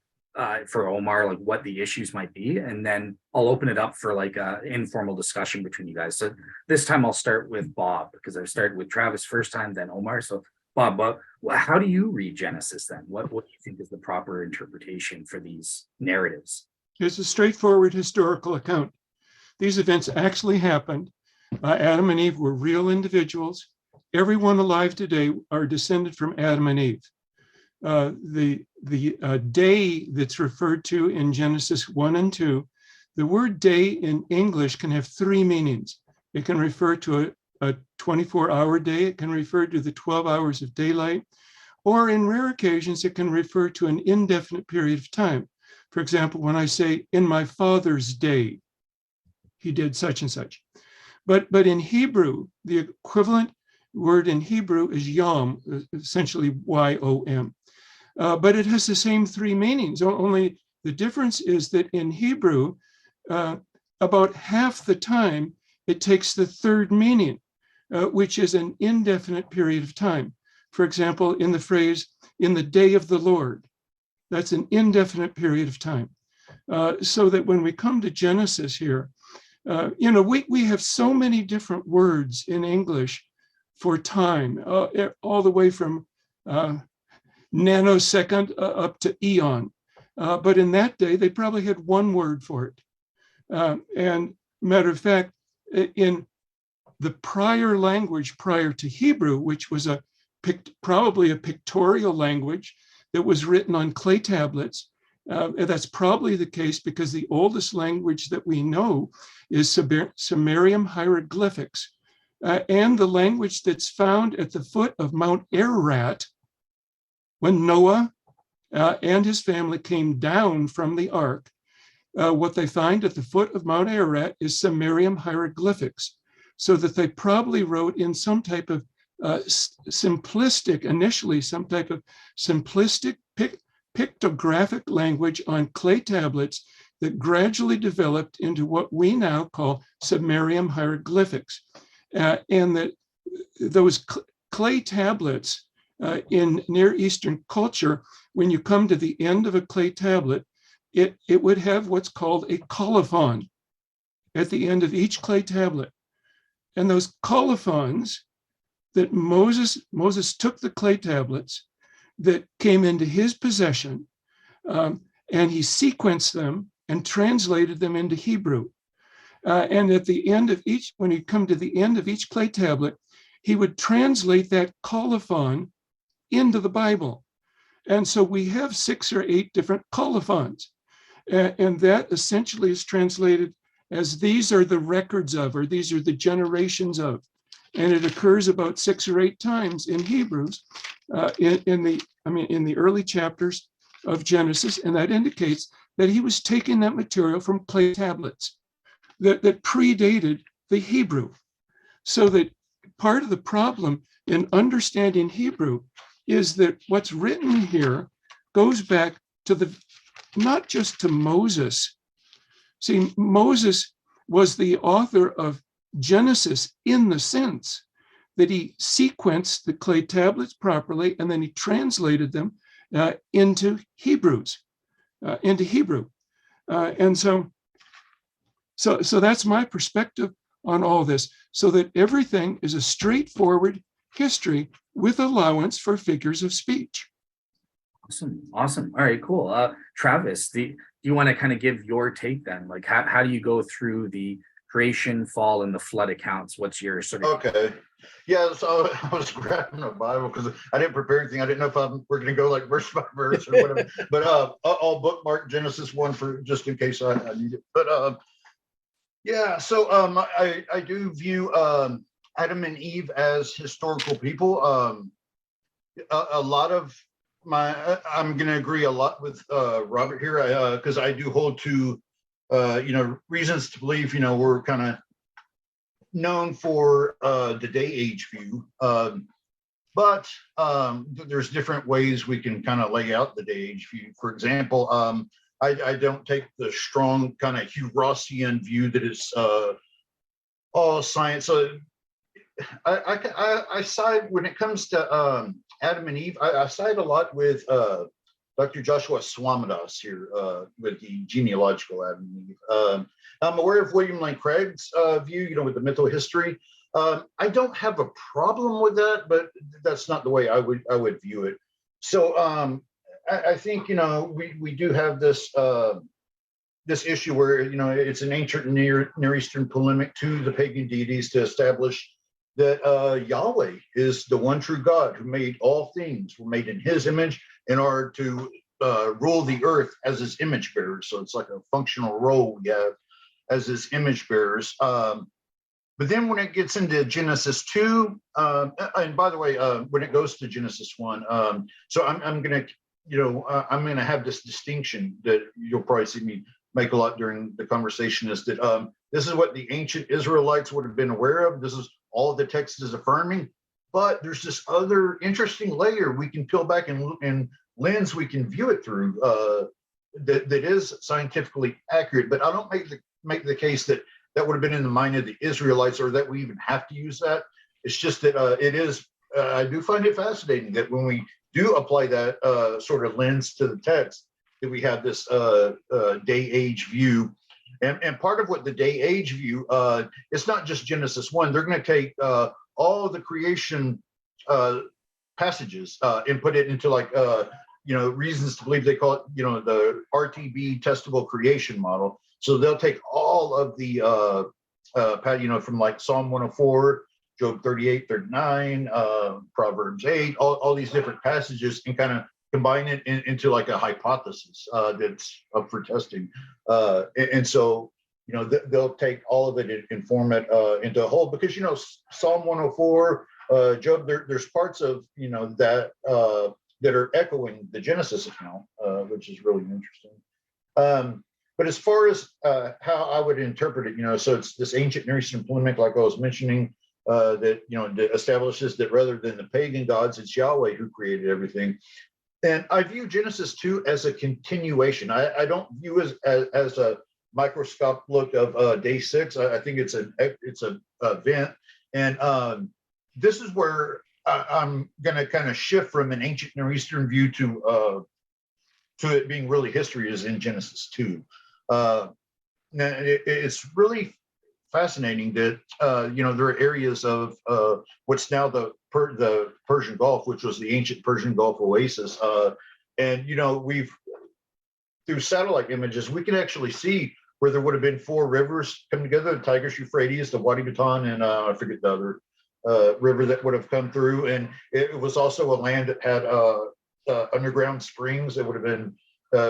for Omar, like what the issues might be, and then I'll open it up for like a informal discussion between you guys. So this time I'll start with Bob, because I started with Travis first time, then Omar. So Bob, how do you read Genesis then? What do you think is the proper interpretation for these narratives? It's a straightforward historical account. These events actually happened. Adam and Eve were real individuals. Everyone alive today are descended from Adam and Eve. The day that's referred to in Genesis 1 and 2, the word day in English can have three meanings. It can refer to a 24-hour day. It can refer to the 12 hours of daylight, or in rare occasions, it can refer to an indefinite period of time. For example, when I say, in my father's day, he did such and such. But in Hebrew, the equivalent word in Hebrew is yom, essentially Y-O-M. But it has the same three meanings, only the difference is that in Hebrew, about half the time, it takes the third meaning, which is an indefinite period of time. For example, in the phrase, in the day of the Lord, that's an indefinite period of time. So that when we come to Genesis here, we have so many different words in English for time, all the way from nanosecond up to eon. But in that day, they probably had one word for it. And matter of fact, in the prior language prior to Hebrew, which was probably a pictorial language that was written on clay tablets, that's probably the case because the oldest language that we know is Sumerian hieroglyphics. And the language that's found at the foot of Mount Ararat when Noah and his family came down from the ark, what they find at the foot of Mount Ararat is Sumerian hieroglyphics, so that they probably wrote in some type of simplistic pictographic language on clay tablets that gradually developed into what we now call Sumerian hieroglyphics. And that those clay tablets in Near Eastern culture, when you come to the end of a clay tablet, it would have what's called a colophon at the end of each clay tablet. And those colophons that Moses took the clay tablets that came into his possession, and he sequenced them and translated them into Hebrew. And at the end of each, when you come to the end of each clay tablet, he would translate that colophon into the Bible. And so we have 6 or 8 different colophons. And that essentially is translated as these are the records of, or these are the generations of. And it occurs about 6 or 8 times in Hebrews in the early chapters of Genesis. And that indicates that he was taking that material from clay tablets that predated the Hebrew. So that part of the problem in understanding Hebrew is that what's written here goes back to not just to Moses. See, Moses was the author of Genesis in the sense that he sequenced the clay tablets properly, and then he translated them into Hebrew. And so that's my perspective on all this, so that everything is a straightforward history with allowance for figures of speech. Awesome. All right, cool. Travis, do you want to kind of give your take then? Like, how do you go through the creation, fall, and the flood accounts? What's your sort of... Okay. Yeah, so I was grabbing a Bible because I didn't prepare anything. I didn't know if we're going to go like verse by verse or whatever. But I'll bookmark Genesis 1 for just in case I need it. But yeah, so I do view Adam and Eve as historical people. A lot of I'm going to agree a lot with Robert here because I do hold to reasons to believe we're kind of known for the day age view, but there's different ways we can kind of lay out the day age view. For example, I don't take the strong kind of Hugh-Rossian view that it's all science. So I side when it comes to Adam and Eve. I side a lot with Dr. Joshua Swamidass here with the genealogical Adam and Eve. I'm aware of William Lane Craig's view, with the mytho-history. I don't have a problem with that, but that's not the way I would view it. So I think we do have this this issue where it's an ancient Near Eastern polemic to the pagan deities to establish that Yahweh is the one true God who made all things, were made in his image in order to rule the earth as his image bearers. So it's like a functional role we have as his image bearers. But then when it gets into Genesis 2, and by the way, when it goes to Genesis 1, so I'm going to have this distinction that you'll probably see me make a lot during the conversation, is that this is what the ancient Israelites would have been aware of. This is all the text is affirming, but there's this other interesting layer we can peel back and lens we can view it through that is scientifically accurate. But I don't make the case that would have been in the mind of the Israelites, or that we even have to use that. It's just that it is. I do find it fascinating that when we do apply that sort of lens to the text, that we have this day age view. And part of what the day age view, it's not just Genesis 1. They're going to take all of the creation passages and put it into reasons to believe. They call it, the RTB testable creation model. So they'll take all of the, from like Psalm 104, Job 38, 39, Proverbs 8, all these different passages, and kind of combine it into like a hypothesis that's up for testing. And so, they'll take all of it and form it into a whole, because, Psalm 104, Job, there's parts of, that are echoing the Genesis account, which is really interesting. But as far as how I would interpret it, so it's this ancient Near Eastern polemic, like I was mentioning, that, that establishes that rather than the pagan gods, it's Yahweh who created everything. And I view Genesis 2 as a continuation. I don't view it as a microscopic look of day 6. I think it's an event. And this is where I'm going to kind of shift from an ancient Near Eastern view to it being really history, is in Genesis 2. Now it's really fascinating that there are areas of what's now the Persian Gulf, which was the ancient Persian Gulf oasis, and we've, through satellite images, we can actually see where there would have been 4 rivers come together: the Tigris, Euphrates, the Wadi Baton, and I forget the other. river that would have come through, and it was also a land that had underground springs. It would have been,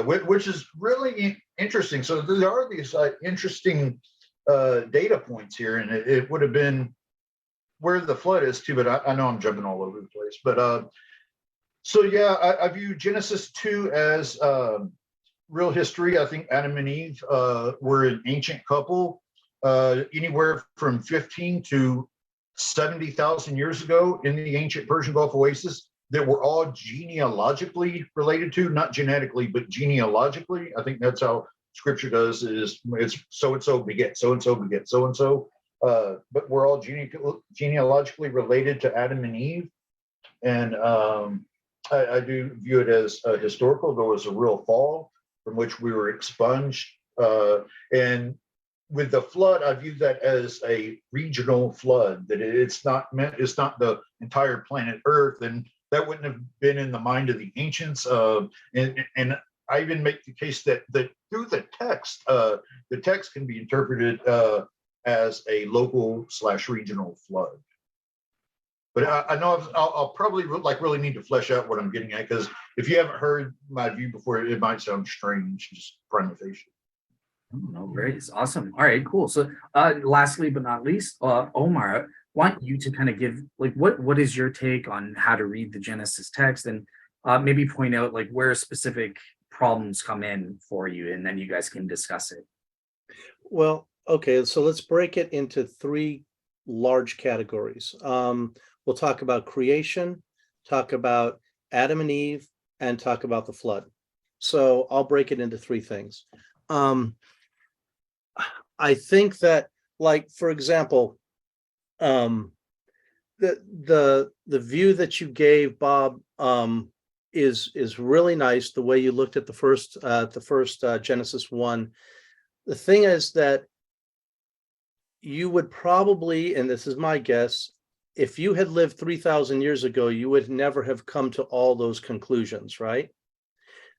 which is really interesting. So there are these interesting data points here, and it would have been where the flood is too. But I know I'm jumping all over the place. But so yeah, I view Genesis 2 as real history. I think Adam and Eve were an ancient couple, anywhere from 15 to 70,000 years ago in the ancient Persian Gulf oasis, that were all genealogically related to, not genetically, but genealogically. I think that's how scripture does, is it's so and so beget so and so beget so and so. But we're all genealogically related to Adam and Eve. And I do view it as historical. There was a real fall from which we were expunged. And with the flood, I view that as a regional flood, that it's not the entire planet Earth. And that wouldn't have been in the mind of the ancients. And I even make the case that through the text can be interpreted as a local / regional flood. But I know I'll probably really need to flesh out what I'm getting at, because if you haven't heard my view before, it might sound strange, just prima facie. No, great. It's awesome. All right, cool. So lastly but not least, Omar, I want you to kind of give what is your take on how to read the Genesis text, and maybe point out where specific problems come in for you, and then you guys can discuss it. Well, okay, so let's break it into three large categories. We'll talk about creation, talk about Adam and Eve, and talk about the flood. So I'll break it into three things. I think that, for example, the view that you gave, Bob, is really nice. The way you looked at the first Genesis 1. The thing is that you would probably, and this is my guess, if you had lived 3,000 years ago, you would never have come to all those conclusions, right?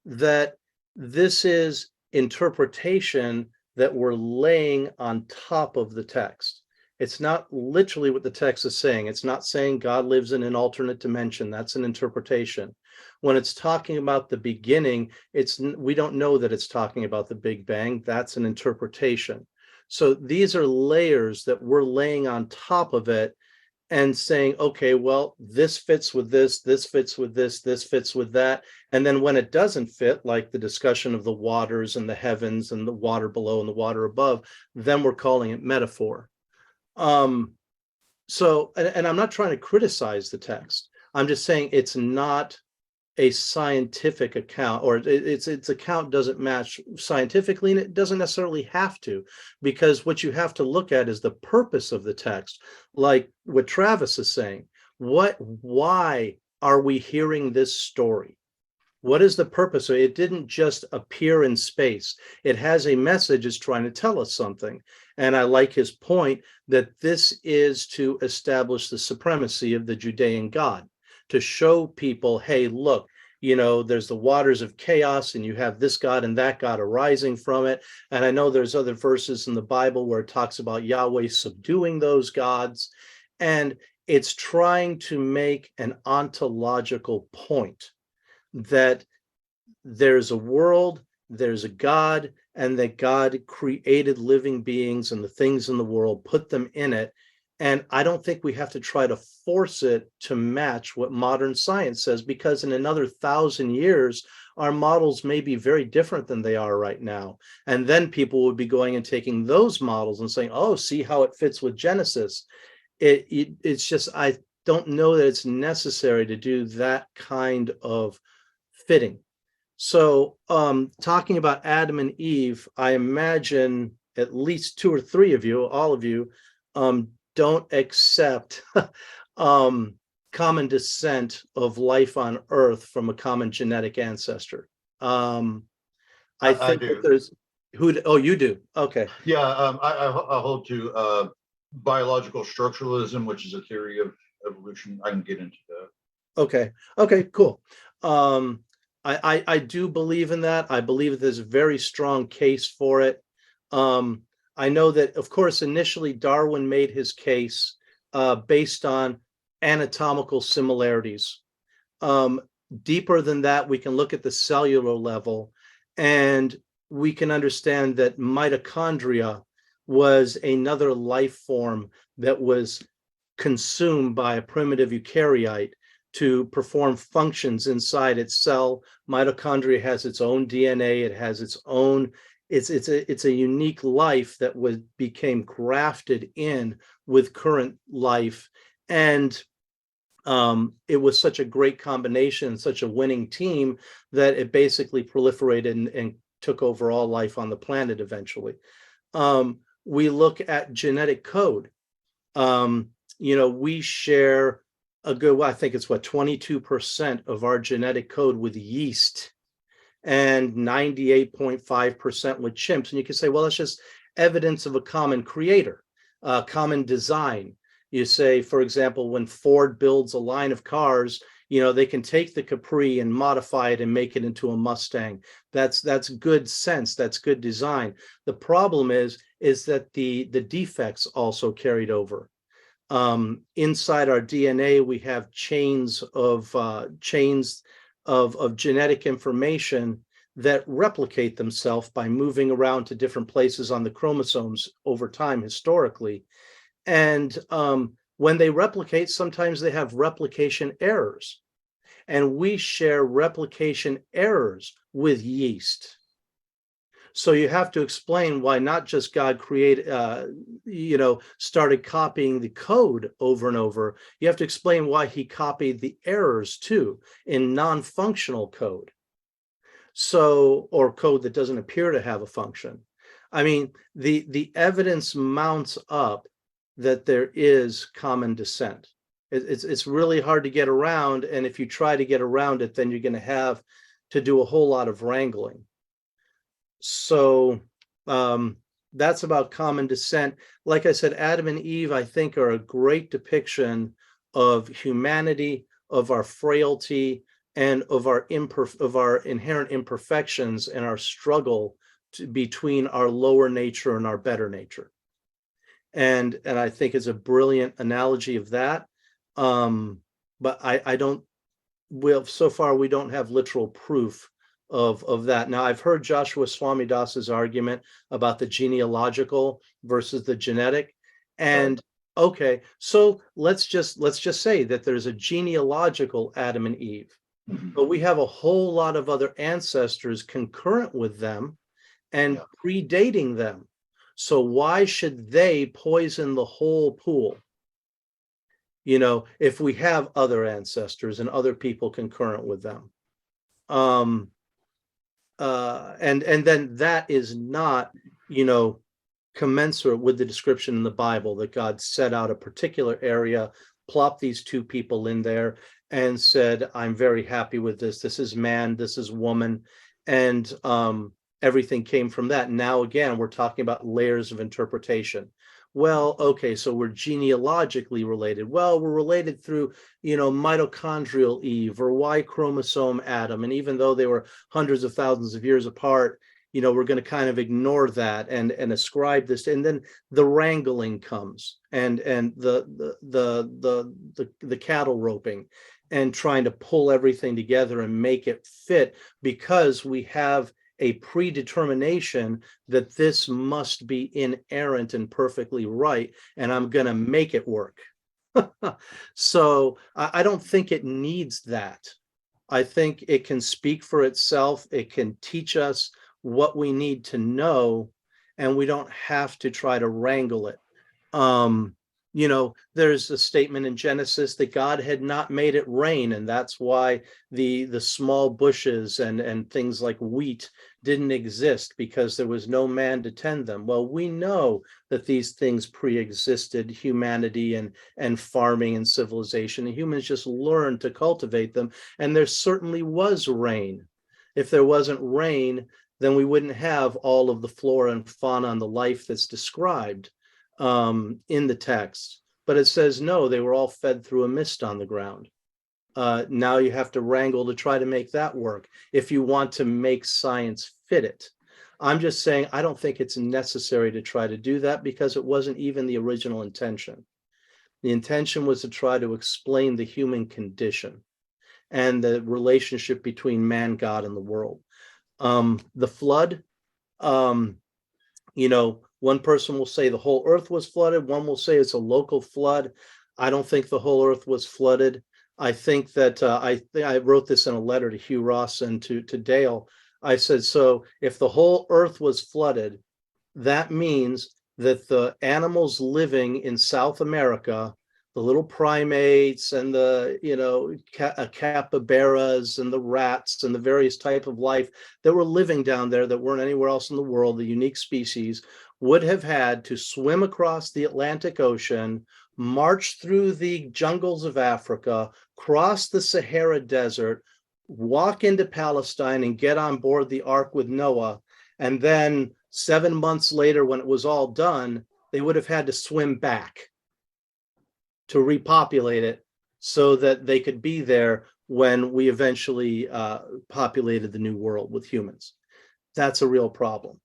That this is interpretation that we're laying on top of the text. It's not literally what the text is saying. It's not saying God lives in an alternate dimension. That's an interpretation. When it's talking about the beginning, we don't know that it's talking about the Big Bang. That's an interpretation. So these are layers that we're laying on top of it and saying, okay, well, this fits with this fits with this fits with that. And then when it doesn't fit, like the discussion of the waters and the heavens and the water below and the water above, then we're calling it metaphor. So, and I'm not trying to criticize the text. I'm just saying it's not a scientific account, or its account doesn't match scientifically, and it doesn't necessarily have to, because what you have to look at is the purpose of the text. Like what Travis is saying, why are we hearing this story? What is the purpose? It didn't just appear in space. It has a message. It's trying to tell us something. And I like his point that this is to establish the supremacy of the Judean God, to show people, hey, look, there's the waters of chaos, and you have this God and that God arising from it. And I know there's other verses in the Bible where it talks about Yahweh subduing those gods. And it's trying to make an ontological point that there's a world, there's a God, and that God created living beings and the things in the world, put them in it. And I don't think we have to try to force it to match what modern science says, because in another 1,000 years, our models may be very different than they are right now. And then people would be going and taking those models and saying, oh, see how it fits with Genesis. It's just, I don't know that it's necessary to do that kind of fitting. So talking about Adam and Eve, I imagine at least 2 or 3 of you, all of you, don't accept common descent of life on Earth from a common genetic ancestor. I think do. that there's you do. Okay. Yeah, I hold to biological structuralism, which is a theory of evolution. I can get into that. Okay, cool. I do believe in that. I believe that there's a very strong case for it. I know that, of course, initially Darwin made his case based on anatomical similarities. Deeper than that, we can look at the cellular level, and we can understand that mitochondria was another life form that was consumed by a primitive eukaryote to perform functions inside its cell. Mitochondria has its own DNA. It has its own, it's a unique life that became grafted in with current life. And it was such a great combination, such a winning team, that it basically proliferated and took over all life on the planet eventually. We look at genetic code. We share a good, well, I think it's 22% of our genetic code with yeast and 98.5% with chimps. And you can say, well, it's just evidence of a common creator, common design. You say, for example, when Ford builds a line of cars, they can take the Capri and modify it and make it into a Mustang. That's good sense. That's good design. The problem is that the defects also carried over. Inside our DNA, we have chains of genetic information that replicate themselves by moving around to different places on the chromosomes over time historically. And when they replicate, sometimes they have replication errors. And we share replication errors with yeast. So you have to explain why not just God started copying the code over and over. You have to explain why he copied the errors too in non-functional code. So, or code that doesn't appear to have a function. I mean, the evidence mounts up that there is common descent. It's really hard to get around, and if you try to get around it, then you're going to have to do a whole lot of wrangling. So that's about common descent. Like I said, Adam and Eve, I think, are a great depiction of humanity, of our frailty, and of our inherent imperfections and our struggle between our lower nature and our better nature. And I think it's a brilliant analogy of that. But I don't, so far we don't have literal proof of that. Now, I've heard Joshua Swamidas's argument about the genealogical versus the genetic. And okay, so let's just say that there's a genealogical Adam and Eve, but we have a whole lot of other ancestors concurrent with them and predating them. So why should they poison the whole pool? If we have other ancestors and other people concurrent with them. And then that is not, commensurate with the description in the Bible that God set out a particular area, plopped these two people in there and said, I'm very happy with this. This is man, this is woman. And everything came from that. Now, again, we're talking about layers of interpretation. Well, okay, so we're genealogically related. Well, we're related through, mitochondrial Eve or Y chromosome Adam. And even though they were hundreds of thousands of years apart, we're going to kind of ignore that and ascribe this. And then the wrangling comes and the cattle roping and trying to pull everything together and make it fit, because we have a predetermination that this must be inerrant and perfectly right, and I'm going to make it work. So I don't think it needs that. I think it can speak for itself. It can teach us what we need to know, and we don't have to try to wrangle it. There's a statement in Genesis that God had not made it rain, and that's why the small bushes and things like wheat didn't exist, because there was no man to tend them. Well, we know that these things pre-existed humanity and farming and civilization, and humans just learned to cultivate them, and there certainly was rain. If there wasn't rain, then we wouldn't have all of the flora and fauna and the life that's described in the text. But it says, no, they were all fed through a mist on the ground. Now you have to wrangle to try to make that work if you want to make science fit it. I'm just saying, I don't think it's necessary to try to do that, because it wasn't even the original intention. The intention was to try to explain the human condition and the relationship between man, God, and the world. The flood, one person will say the whole earth was flooded. One will say it's a local flood. I don't think the whole earth was flooded. I think that I wrote this in a letter to Hugh Ross and to Dale. I said, so if the whole earth was flooded, that means that the animals living in South America, the little primates and the capybaras and the rats and the various type of life that were living down there that weren't anywhere else in the world, the unique species, would have had to swim across the Atlantic Ocean, march through the jungles of Africa, cross the Sahara Desert, walk into Palestine and get on board the ark with Noah. And then 7 months later, when it was all done, they would have had to swim back to repopulate it so that they could be there when we eventually populated the new world with humans. That's a real problem.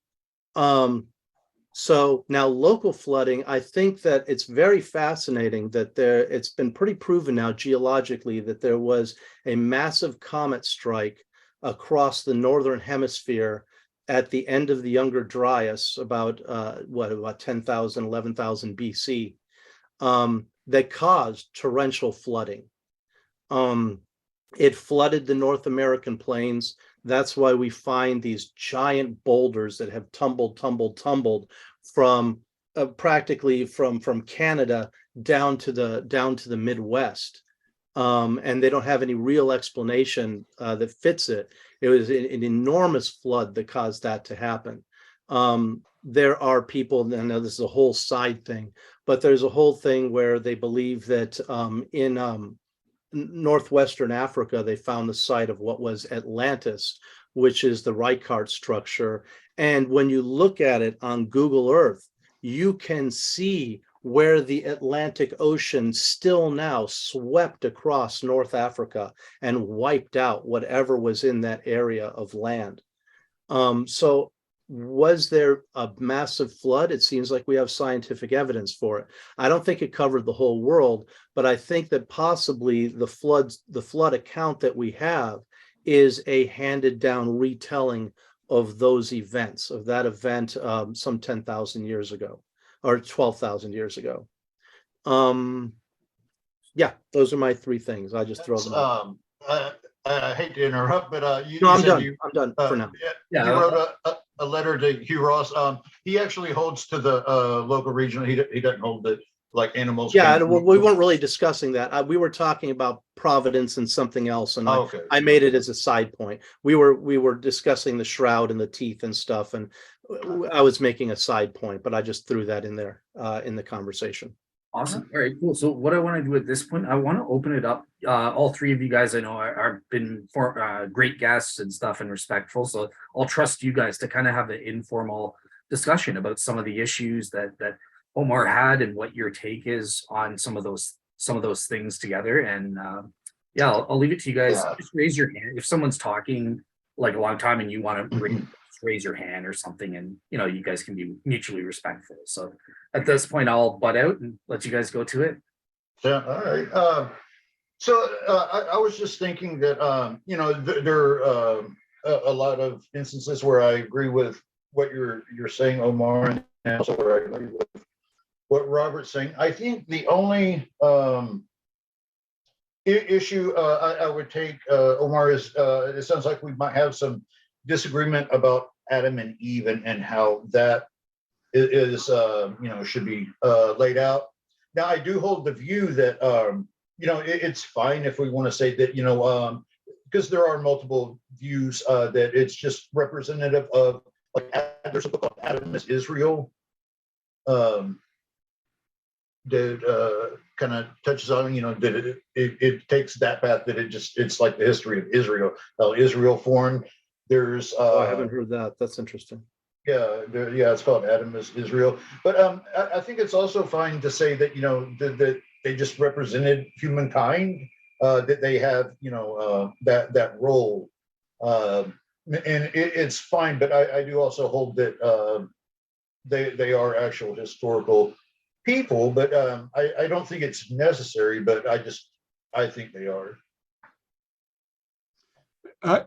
So now local flooding, I think that it's very fascinating that it's been pretty proven now geologically that there was a massive comet strike across the northern hemisphere at the end of the Younger Dryas, about 10,000, 11,000 BC, that caused torrential flooding. It flooded the North American plains. That's why we find these giant boulders that have tumbled from practically from Canada down to the Midwest. And they don't have any real explanation that fits it. It was an enormous flood that caused that to happen. There are people, and now this is a whole side thing, but there's a whole thing where they believe that in northwestern Africa, they found the site of what was Atlantis, which is the Reichardt structure. And when you look at it on Google Earth, you can see where the Atlantic Ocean still now swept across North Africa and wiped out whatever was in that area of land. So was there a massive flood? It seems like we have scientific evidence for it. I don't think it covered the whole world, but I think that possibly the flood account that we have is a handed down retelling of those events, of that event some 10,000 years ago or 12,000 years ago. Yeah, those are my three things. I just throw them out. I hate to interrupt, but No, I'm done. I'm done for now. You wrote a letter to Hugh Ross. He actually holds to the local regional. He doesn't hold the like animals. Yeah, we weren't really discussing that. We were talking about Providence and something else, and I made it as a side point. We were discussing the shroud and the teeth and stuff, and I was making a side point, but I just threw that in there in the conversation. Awesome. All right, cool. So what I want to do at this point, I want to open it up. All three of you guys I know are been great guests and stuff and respectful. So I'll trust you guys to kind of have an informal discussion about some of the issues that Omar had and what your take is on some of those things together. And yeah, I'll leave it to you guys. Yeah. Just raise your hand if someone's talking like a long time and you want to raise your hand or something, and you guys can be mutually respectful. So at this point I'll butt out and let you guys go to it. Yeah, all right. So I was just thinking that there are a lot of instances where I agree with what you're saying, Omar, and also where I agree with what Robert's saying. I think the only issue I would take, Omar, is it sounds like we might have some disagreement about Adam and Eve and how that is should be laid out. Now, I do hold the view that it's fine if we want to say that because there are multiple views that it's just representative of, like, there's a book called Adam is Israel that kind of touches on that it takes that path, that it's like the history of Israel, how Israel formed. There's I haven't heard that. That's interesting. Yeah, it's called Adam is Israel. But I think it's also fine to say that that they just represented humankind, that they have that role, and it's fine. But I do also hold that they are actual historical people, but I don't think it's necessary, but I think they are.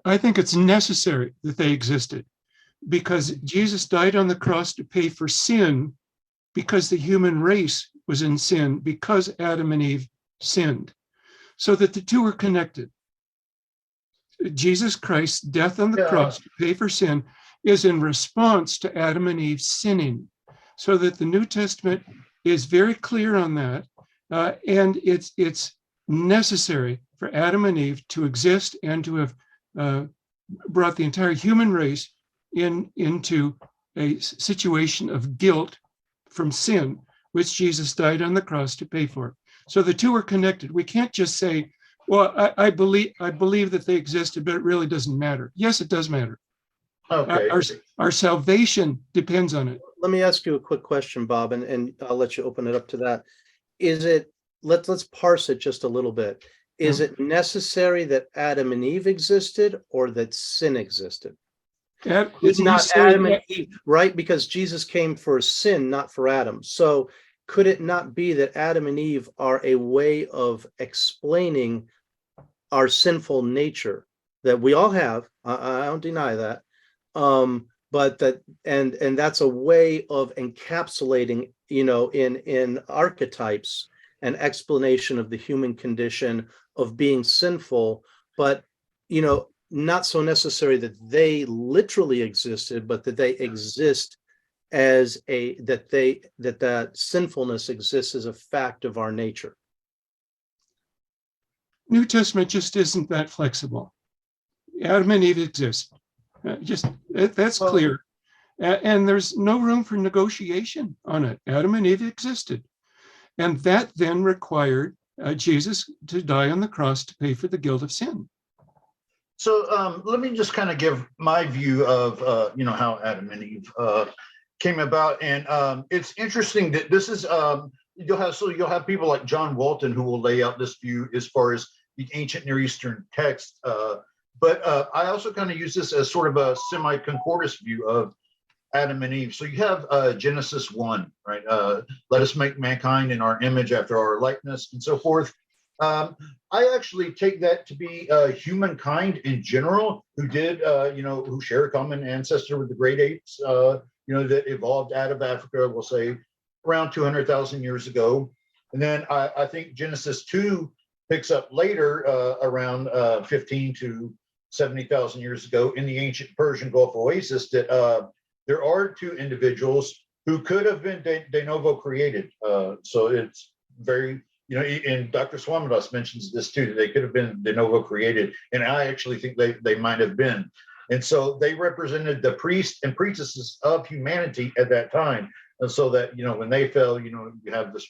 I think it's necessary that they existed because Jesus died on the cross to pay for sin because the human race was in sin because Adam and Eve sinned, so that the two are connected. Jesus Christ's death on the cross to pay for sin is in response to Adam and Eve sinning, so that the New Testament is very clear on that, and it's necessary for Adam and Eve to exist and to have brought the entire human race into a situation of guilt from sin, which Jesus died on the cross to pay for. So the two are connected. We can't just say, well, I believe that they existed, but it really doesn't matter. Yes, it does matter. Okay. Our salvation depends on it. Let me ask you a quick question, Bob, and I'll let you open it up to that. Is it, let's parse it just a little bit. Is it necessary that Adam and Eve existed or that sin existed? It's not Adam and Eve, right? Because Jesus came for sin, not for Adam. So could it not be that Adam and Eve are a way of explaining our sinful nature that we all have? I don't deny that. But that, and that's a way of encapsulating, in archetypes, an explanation of the human condition of being sinful, but not so necessary that they literally existed, but that they exist as that sinfulness exists as a fact of our nature. New Testament just isn't that flexible. Adam and Eve exist. That's clear. And there's no room for negotiation on it. Adam and Eve existed. And that then required Jesus to die on the cross to pay for the guilt of sin. So let me just kind of give my view of how Adam and Eve came about, and it's interesting that this is you'll have people like John Walton who will lay out this view as far as the ancient Near Eastern text, but I also kind of use this as sort of a semi-concordist view of Adam and Eve. So you have Genesis 1, right? Let us make mankind in our image after our likeness and so forth. I actually take that to be humankind in general, who did, who share a common ancestor with the great apes, that evolved out of Africa, we'll say around 200,000 years ago. And then I think Genesis 2 picks up later around 15 to 70,000 years ago in the ancient Persian Gulf Oasis that there are two individuals who could have been de novo created. So it's very, and Dr. Swamidass mentions this too, that they could have been de novo created. And I actually think they might have been. And so they represented the priests and priestesses of humanity at that time. And so that, when they fell, you have this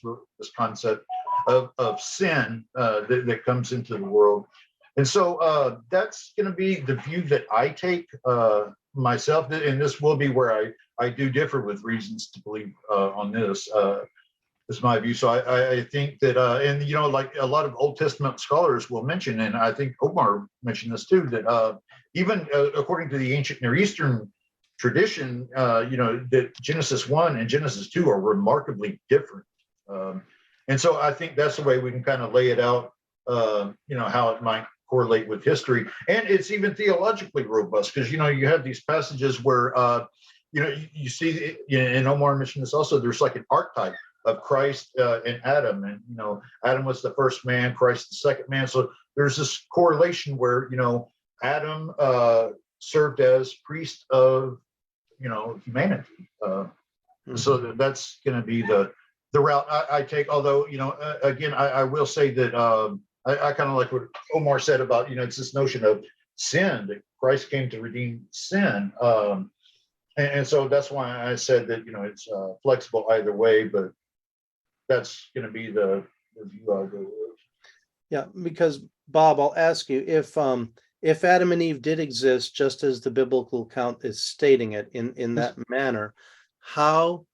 concept of sin that comes into the world. And so that's going to be the view that I take myself. And this will be where I do differ with reasons to believe on this. Is my view. So I think that, and like a lot of Old Testament scholars will mention, and I think Omar mentioned this too, that even according to the ancient Near Eastern tradition, that Genesis 1 and Genesis 2 are remarkably different. And so I think that's the way we can kind of lay it out, how it might correlate with history. And it's even theologically robust because, you have these passages where, you see, and Omar mentioned this also, there's like an archetype of Christ and Adam, and Adam was the first man, Christ the second man. So there's this correlation where Adam served as priest of humanity. So that's going to be the route I take. Although again, I will say that I kind of like what Omar said about it's this notion of sin, that Christ came to redeem sin. And so that's why I said that it's flexible either way, but that's going to be the view I'll go with. Yeah, because Bob, I'll ask you if Adam and Eve did exist, just as the biblical account is stating it in that manner, how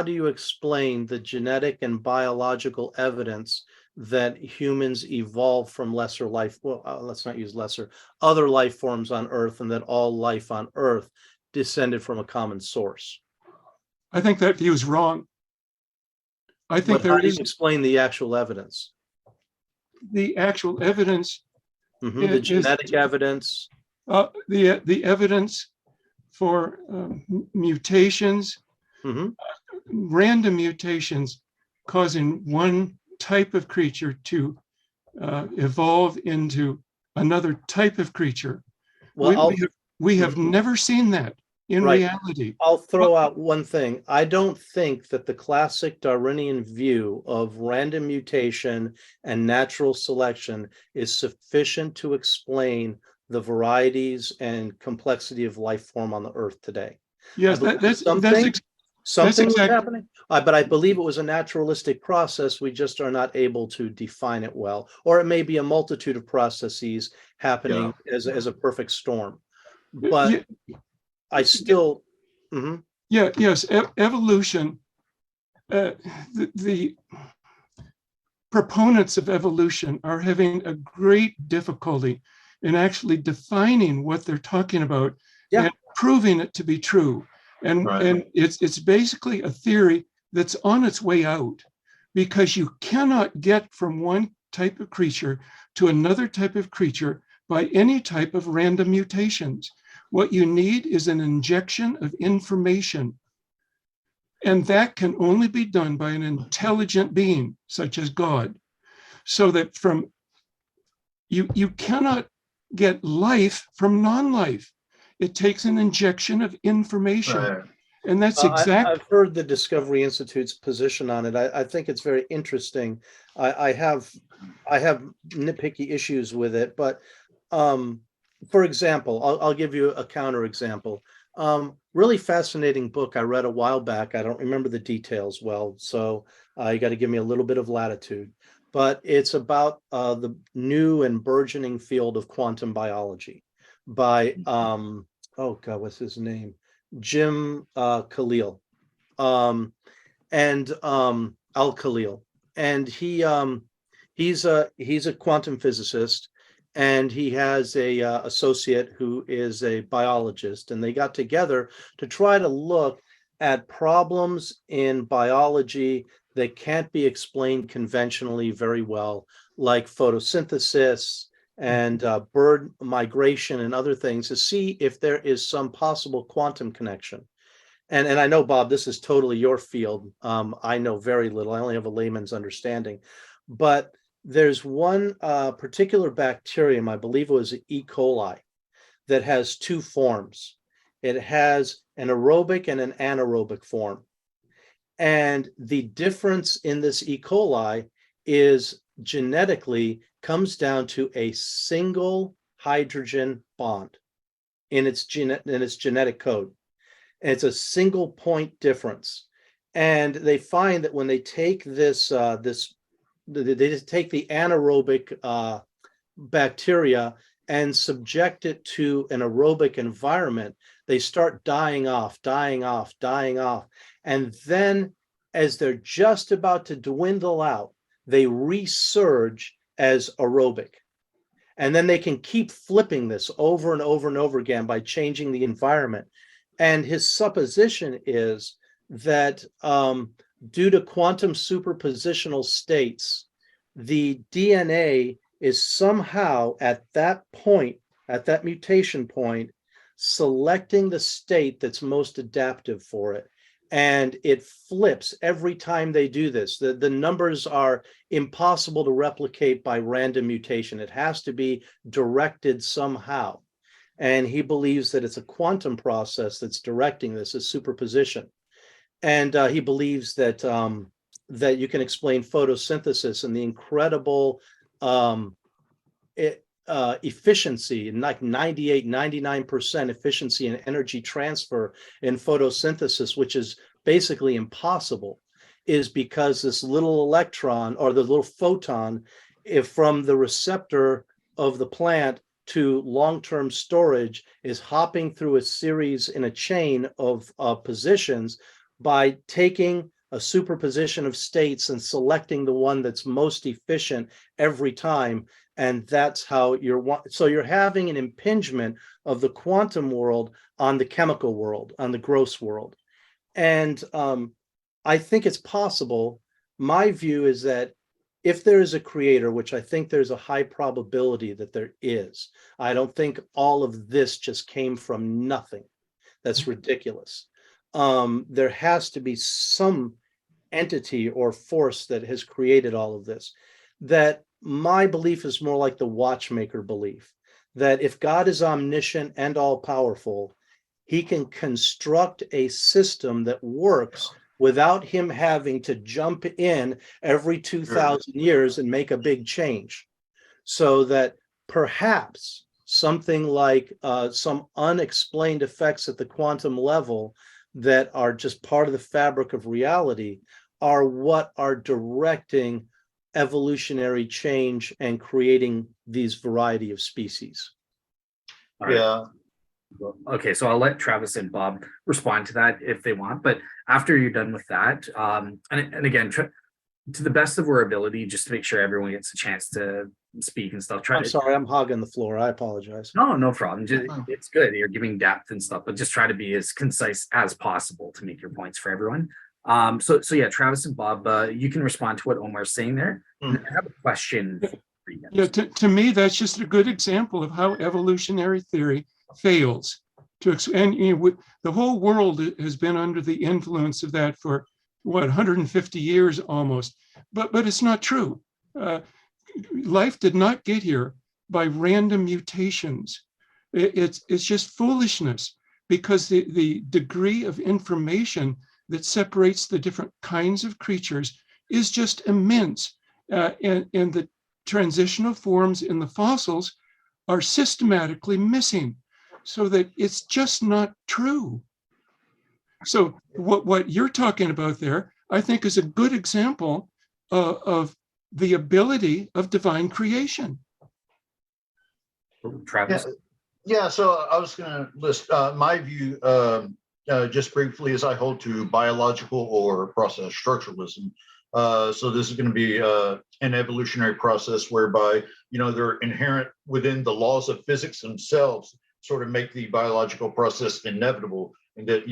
do you explain the genetic and biological evidence that humans evolved from lesser life? Well, let's not use lesser, other life forms on Earth, and that all life on Earth descended from a common source. I think that view is wrong. I think But how there do you is explain the actual evidence? the actual evidence The is genetic evidence. the evidence for mutations, Mhm. random mutations causing one type of creature to evolve into another type of creature. Well, We have never seen that in right. reality. I'll throw out one thing. I don't think that the classic Darwinian view of random mutation and natural selection is sufficient to explain the varieties and complexity of life form on the earth today. Yes, Something was exactly. happening, but I believe it was a naturalistic process. We just are not able to define it well, or it may be a multitude of processes happening as a perfect storm. But I still, mhm. Yes, evolution. The proponents of evolution are having a great difficulty in actually defining what they're talking about Yeah. and proving it to be true. And it's basically a theory that's on its way out, because you cannot get from one type of creature to another type of creature by any type of random mutations. What you need is an injection of information. And that can only be done by an intelligent being, such as God. So that from you cannot get life from non-life. It takes an injection of information. And that's I've heard the Discovery Institute's position on it. I think it's very interesting. I have nitpicky issues with it, but for example, I'll give you a counter example. Really fascinating book I read a while back. I don't remember the details well, so you got to give me a little bit of latitude. But it's about the new and burgeoning field of quantum biology by oh God, what's his name? Jim Khalil, and Al Khalil, and he's a quantum physicist, and he has a associate who is a biologist, and they got together to try to look at problems in biology that can't be explained conventionally very well, like photosynthesis and bird migration and other things, to see if there is some possible quantum connection. And I know, Bob, this is totally your field. I know very little. I only have a layman's understanding. But there's one particular bacterium, I believe it was E. coli, that has two forms. It has an aerobic and an anaerobic form. And the difference in this E. coli is genetically comes down to a single hydrogen bond in its genetic code. And it's a single point difference. And they find that when they take they take the anaerobic bacteria and subject it to an aerobic environment, they start dying off. And then as they're just about to dwindle out, they resurge as aerobic. And then they can keep flipping this over and over and over again by changing the environment. And his supposition is that due to quantum superpositional states, the DNA is somehow at that point, at that mutation point, selecting the state that's most adaptive for it. And it flips every time they do this. The numbers are impossible to replicate by random mutation. It has to be directed somehow. And he believes that it's a quantum process that's directing this, a superposition. And he believes that that you can explain photosynthesis and the incredible efficiency, like 98, 99% efficiency in energy transfer in photosynthesis, which is basically impossible, is because this little electron or the little photon, if from the receptor of the plant to long-term storage, is hopping through a series in a chain of positions by taking a superposition of states and selecting the one that's most efficient every time. And that's how you're having an impingement of the quantum world on the chemical world, on the gross world. And I think it's possible, my view is that if there is a creator, which I think there's a high probability that there is, I don't think all of this just came from nothing. That's ridiculous. There has to be some entity or force that has created all of this. That my belief is more like the watchmaker belief, that if God is omniscient and all powerful, he can construct a system that works without him having to jump in every 2,000 years and make a big change. So that perhaps something like some unexplained effects at the quantum level that are just part of the fabric of reality are what are directing evolutionary change and creating these variety of species. All right. Yeah. Okay, so I'll let Travis and Bob respond to that if they want, but after you're done with that, and again, to the best of our ability, just to make sure everyone gets a chance to speak and stuff. I'm sorry, I'm hogging the floor. I apologize. No problem. It's good. You're giving depth and stuff, but just try to be as concise as possible to make your points for everyone. So yeah, Travis and Bob, you can respond to what Omar's saying there. And I have a question for you guys. Yeah, to me, that's just a good example of how evolutionary theory fails and the whole world has been under the influence of that for 150 years almost, but it's not true. Life did not get here by random mutations. It's just foolishness, because the degree of information that separates the different kinds of creatures is just immense, and the transitional forms in the fossils are systematically missing, so that it's just not true. So what you're talking about there, I think, is a good example of the ability of divine creation. Travis? Yeah, so I was going to list my view just briefly, as I hold to biological or process structuralism. So this is going to be an evolutionary process whereby, they're inherent within the laws of physics themselves, sort of make the biological process inevitable. And that,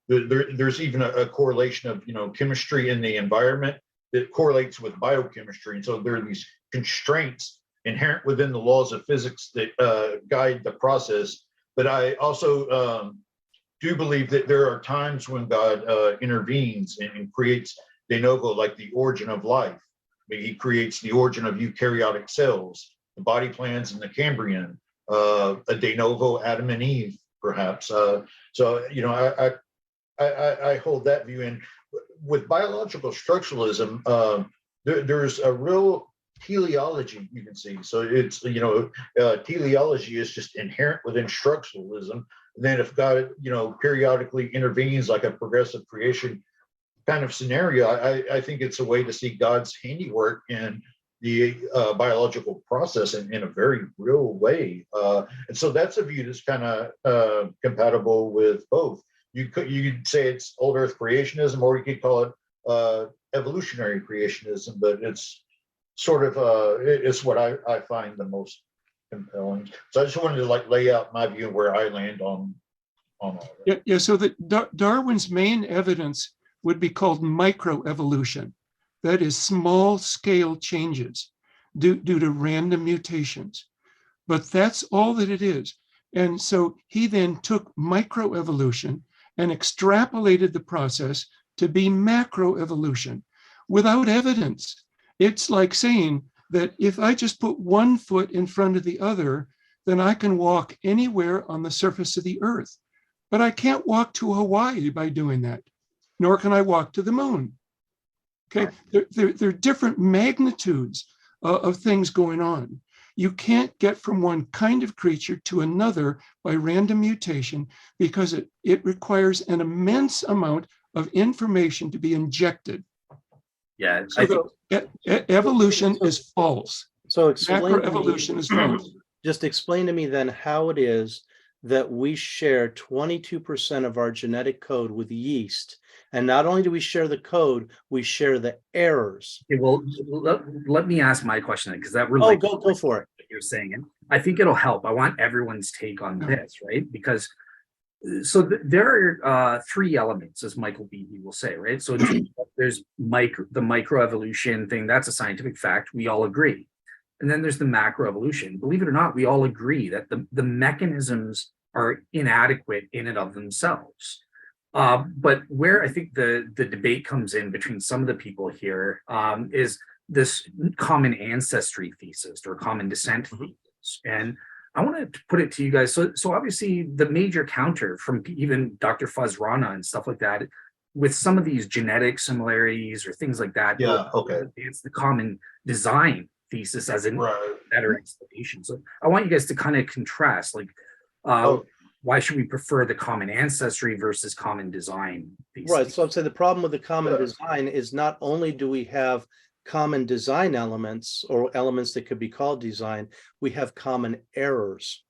there's even a correlation of, chemistry in the environment that correlates with biochemistry. And so there are these constraints inherent within the laws of physics that guide the process. But I also do believe that there are times when God intervenes and creates de novo, like the origin of life. He creates the origin of eukaryotic cells, the body plans in the Cambrian, a de novo Adam and Eve, perhaps. I hold that view. And with biological structuralism, there's a real teleology you can see. So it's, teleology is just inherent within structuralism. And then if God, periodically intervenes, like a progressive creation kind of scenario, I think it's a way to see God's handiwork in the biological process in a very real way. And so that's a view that's kind of compatible with both. You could say it's old earth creationism, or you could call it evolutionary creationism, but it's sort of it's what I find the most compelling. So I just wanted to lay out my view where I land on all that. Yeah. So that Darwin's main evidence would be called microevolution. That is small scale changes due to random mutations. But that's all that it is. And so he then took microevolution and extrapolated the process to be macroevolution without evidence. It's like saying that if I just put one foot in front of the other, then I can walk anywhere on the surface of the earth. But I can't walk to Hawaii by doing that, nor can I walk to the moon. Okay, there are different magnitudes of things going on. You can't get from one kind of creature to another by random mutation, because it requires an immense amount of information to be injected. Yeah, so evolution is false. So Macroevolution is false. Just explain to me then how it is that we share 22% of our genetic code with yeast. And not only do we share the code, we share the errors. Okay, well, let me ask my question, because that relates. Oh, go for it. What you're saying, and I think it'll help. I want everyone's take on this, right? Because there are three elements, as Michael Behe will say, right? So There's the microevolution thing. That's a scientific fact. We all agree. And then there's the macroevolution. Believe it or not, we all agree that the mechanisms are inadequate in and of themselves. But where I think the debate comes in between some of the people here is this common ancestry thesis or common descent thesis. And I want to put it to you guys. So obviously the major counter from even Dr. Fuzz Rana and stuff like that, with some of these genetic similarities or things like that, Yeah, okay. it's the common design thesis as a Right. better explanation. So I want you guys to kind of contrast, like, why should we prefer the common ancestry versus common design thesis? Right. So I'm saying the problem with the common design is not only do we have common design elements or elements that could be called design, we have common errors.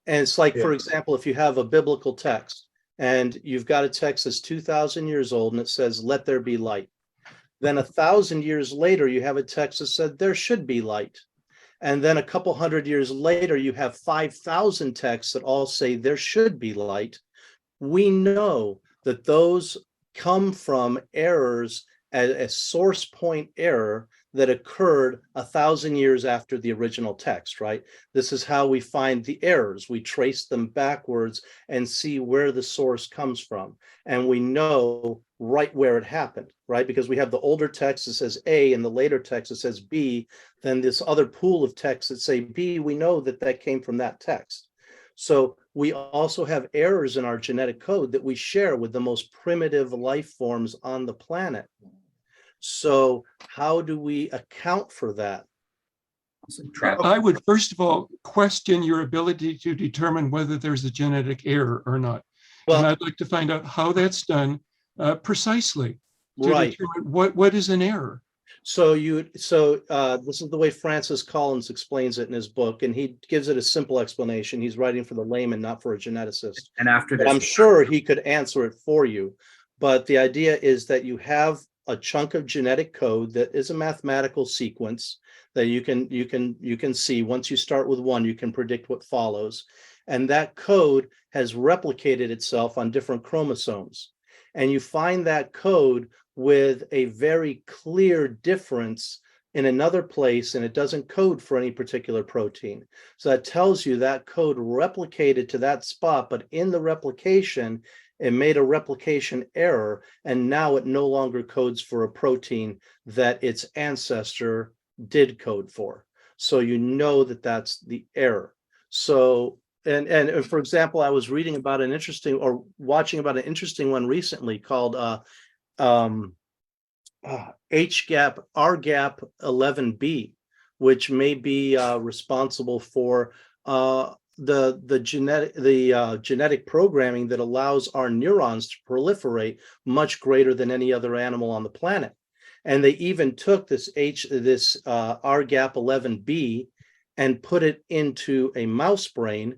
And it's like, for example, if you have a biblical text and you've got a text that's 2,000 years old and it says, "Let there be light." Then 1,000 years later, you have a text that said, "There should be light." And then a couple hundred years later, you have 5,000 texts that all say there should be light. We know that those come from errors, a source point error that occurred 1,000 years after the original text, right? This is how we find the errors. We trace them backwards and see where the source comes from. And we know right where it happened, right? Because we have the older text that says A and the later text that says B, then this other pool of texts that say B, we know that that came from that text. So we also have errors in our genetic code that we share with the most primitive life forms on the planet. So how do we account for that? I would first of all question your ability to determine whether there's a genetic error or not. And I'd like to find out how that's done precisely to determine what is an error. So this is the way Francis Collins explains it in his book, and he gives it a simple explanation. He's writing for the layman, not for a geneticist. And after this, I'm sure he could answer it for you. But the idea is that you have a chunk of genetic code that is a mathematical sequence that you can see. Once you start with one, you can predict what follows. And that code has replicated itself on different chromosomes. And you find that code with a very clear difference in another place, and it doesn't code for any particular protein. So that tells you that code replicated to that spot, but in the replication, it made a replication error, and now it no longer codes for a protein that its ancestor did code for. So you know that that's the error. So, and for example, I was reading about an interesting, or watching about an interesting one recently called HGAP, RGAP 11B, which may be responsible for the genetic programming that allows our neurons to proliferate much greater than any other animal on the planet. And they even took this RGAP 11B and put it into a mouse brain,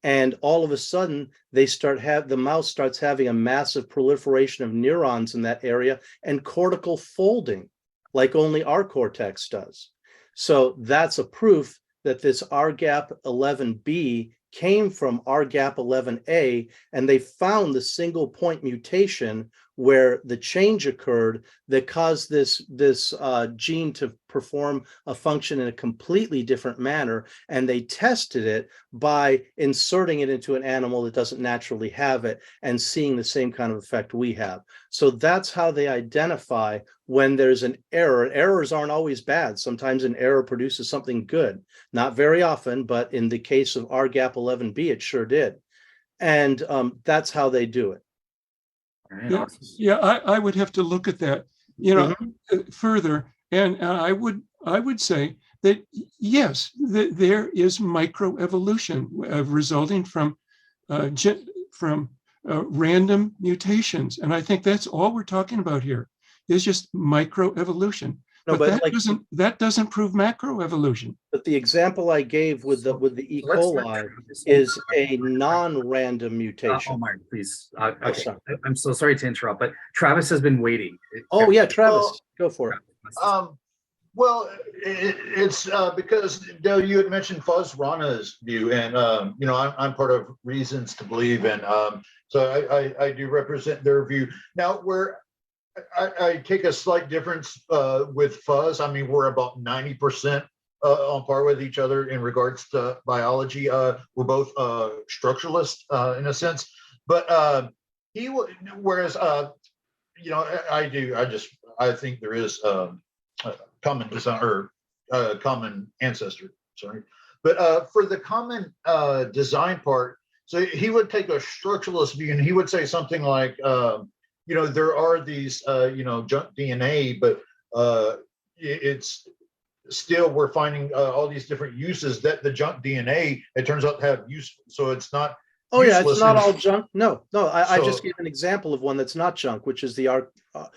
and all of a sudden the mouse starts having a massive proliferation of neurons in that area and cortical folding, like only our cortex does. So that's a proof that this RGAP 11B came from RGAP 11A, and they found the single point mutation where the change occurred that caused this gene to perform a function in a completely different manner. And they tested it by inserting it into an animal that doesn't naturally have it and seeing the same kind of effect we have. So that's how they identify when there's an error. Errors aren't always bad. Sometimes an error produces something good. Not very often, but in the case of RGAP 11B, it sure did. And that's how they do it. Yeah, I would have to look at that, further, and I would say that yes, there is microevolution resulting from random mutations, and I think that's all we're talking about here is just microevolution. No, but that doesn't prove macroevolution. But the example I gave with the E. coli is a non-random mutation. Omar, please. Okay. I'm so sorry to interrupt, but Travis has been waiting. Oh yeah, Travis, go for it. Well, it's because Dale, you had mentioned Fuzz Rana's view, and I'm part of Reasons to Believe, and so I do represent their view. Now, where I take a slight difference with fuzz. I mean, we're about 90% on par with each other in regards to biology. We're both structuralists in a sense, but whereas I do. I think there is a common design or common ancestor. Sorry, but for the common design part, so he would take a structuralist view, and he would say something like, there are these, junk DNA, but it's still we're finding all these different uses that the junk DNA it turns out to have use. So it's not. Oh yeah, it's useless not in- all junk. No, I just So- gave an example of one that's not junk, which is the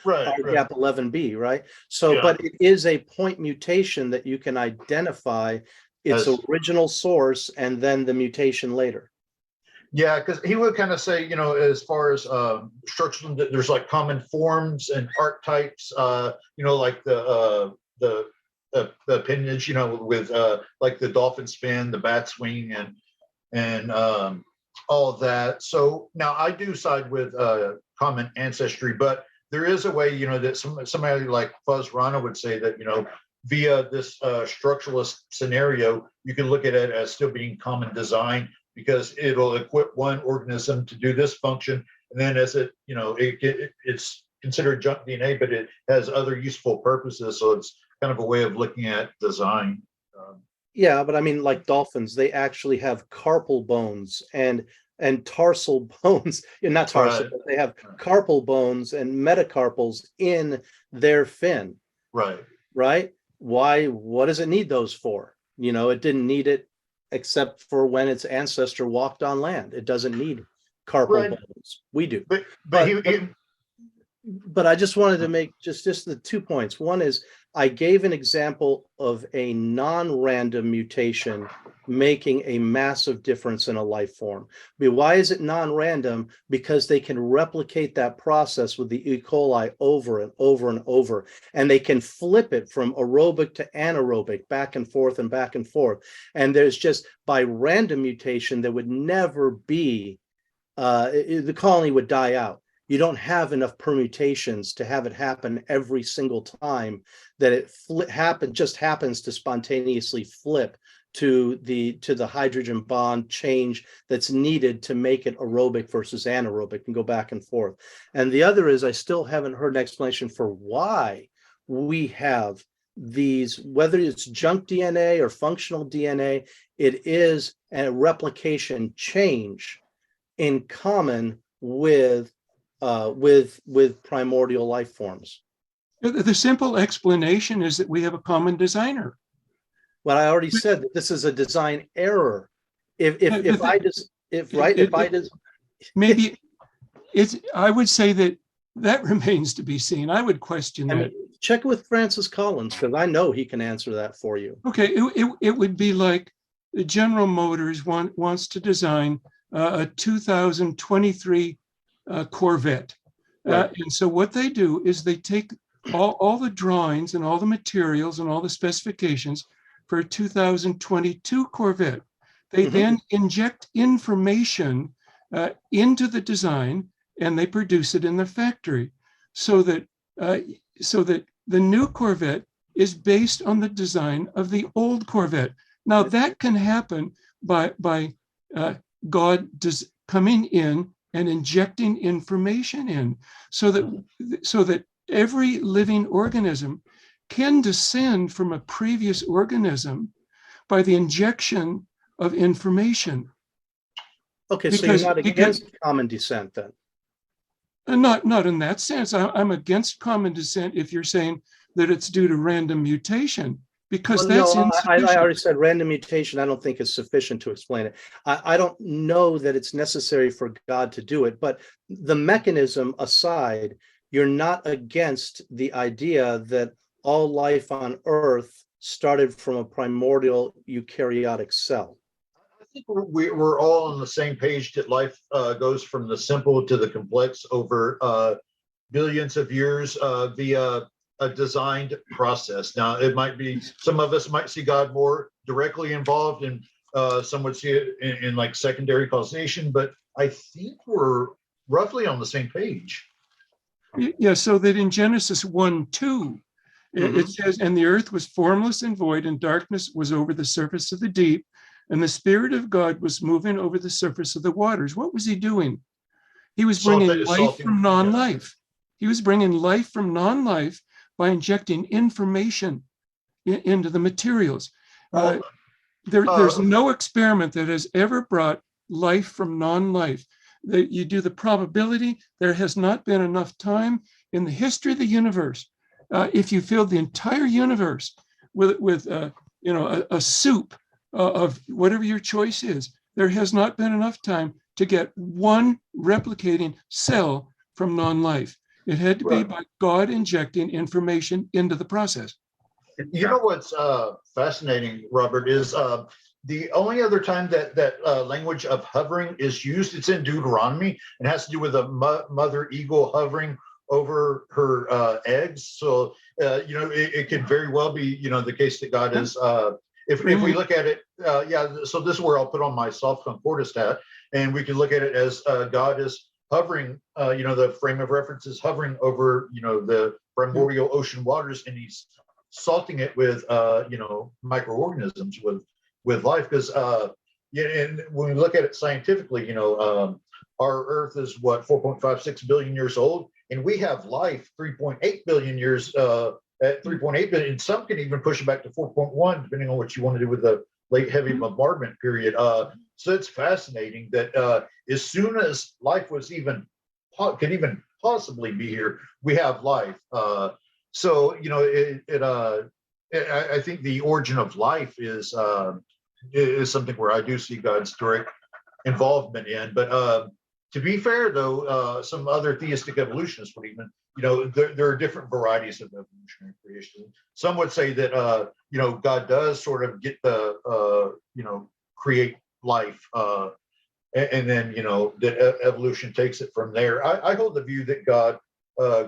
Right. gap 11b, right? So, Yeah. but it is a point mutation that you can identify its As- original source and then the mutation later. Yeah, because he would kind of say, as far as structural, there's like common forms and archetypes, like the appendage, with like the dolphin spin, the bat's wing, and all of that. So now I do side with common ancestry, but there is a way, that somebody like Fuzz Rana would say that, via this structuralist scenario, you can look at it as still being common design because it'll equip one organism to do this function, and then as it's considered junk DNA, but it has other useful purposes. So it's kind of a way of looking at design. Yeah, but I mean, like dolphins, they actually have carpal bones and tarsal bones, not tarsal, Right. but they have carpal bones and metacarpals in their fin, Right. right? Why? What does it need those for? It didn't need it except for when its ancestor walked on land. It doesn't need carpal Right. bones. We do. But I just wanted to make just the 2 points. One is I gave an example of a non-random mutation making a massive difference in a life form. But why is it non-random? Because they can replicate that process with the E. coli over and over and over, and they can flip it from aerobic to anaerobic, back and forth and back and forth. And there's just, by random mutation, there would never be, the colony would die out. You don't have enough permutations to have it happen every single time that it just happens to spontaneously flip to the hydrogen bond change that's needed to make it aerobic versus anaerobic and go back and forth. And the other is I still haven't heard an explanation for why we have these, whether it's junk DNA or functional DNA, it is a replication change in common with primordial life forms. The simple explanation is that we have a common designer. Well, I already said that this is a design error. Maybe it's. I would say that remains to be seen. I would question that. Check with Francis Collins because I know he can answer that for you. Okay, it would be like General Motors wants to design a 2023 Corvette. Right. And so what they do is they take all the drawings and all the materials and all the specifications for a 2022 Corvette. They then inject information into the design and they produce it in the factory so that the new Corvette is based on the design of the old Corvette. Now that can happen by God coming in and injecting information in so that every living organism can descend from a previous organism by the injection of information. Okay, so you're not against common descent then? Not in that sense. I'm against common descent if you're saying that it's due to random mutation, because that's insufficient. I already said random mutation I don't think is sufficient to explain it. I don't know that it's necessary for God to do it, but the mechanism aside, you're not against the idea that all life on Earth started from a primordial eukaryotic cell. I think we're all on the same page that life goes from the simple to the complex over billions of years via a designed process. Now, it might be, some of us might see God more directly involved, and some would see it in like secondary causation, but I think we're roughly on the same page. Yeah, so that in Genesis 1:2, it says, and the earth was formless and void, and darkness was over the surface of the deep, and the Spirit of God was moving over the surface of the waters. What was he doing? He was bringing life from non-life. He was bringing life from non-life by injecting information into the materials. There's no experiment that has ever brought life from non-life. That you do the probability, there has not been enough time in the history of the universe. If you filled the entire universe with a soup of whatever your choice is, there has not been enough time to get one replicating cell from non-life. It had to be by God injecting information into the process. You know what's fascinating, Robert, is the only other time that language of hovering is used, it's in Deuteronomy, and has to do with a mother eagle hovering over her eggs. So, it could very well be, the case that God is, if we look at it, so this is where I'll put on my soft concordist hat, and we can look at it as God is hovering, the frame of reference is hovering over, the primordial ocean waters, and he's salting it with, microorganisms with life. Because, and when we look at it scientifically, our Earth is what, 4.56 billion years old, and we have life 3.8 billion years, at 3.8 billion. And some can even push it back to 4.1, depending on what you want to do with the late heavy bombardment period. So it's fascinating that as soon as life was could even possibly be here, we have life. So I think the origin of life is something where I do see God's direct involvement in. But to be fair, though, some other theistic evolutionists would even, there are different varieties of evolutionary creation. Some would say that God does sort of get the create life, and then that evolution takes it from there. I hold the view that God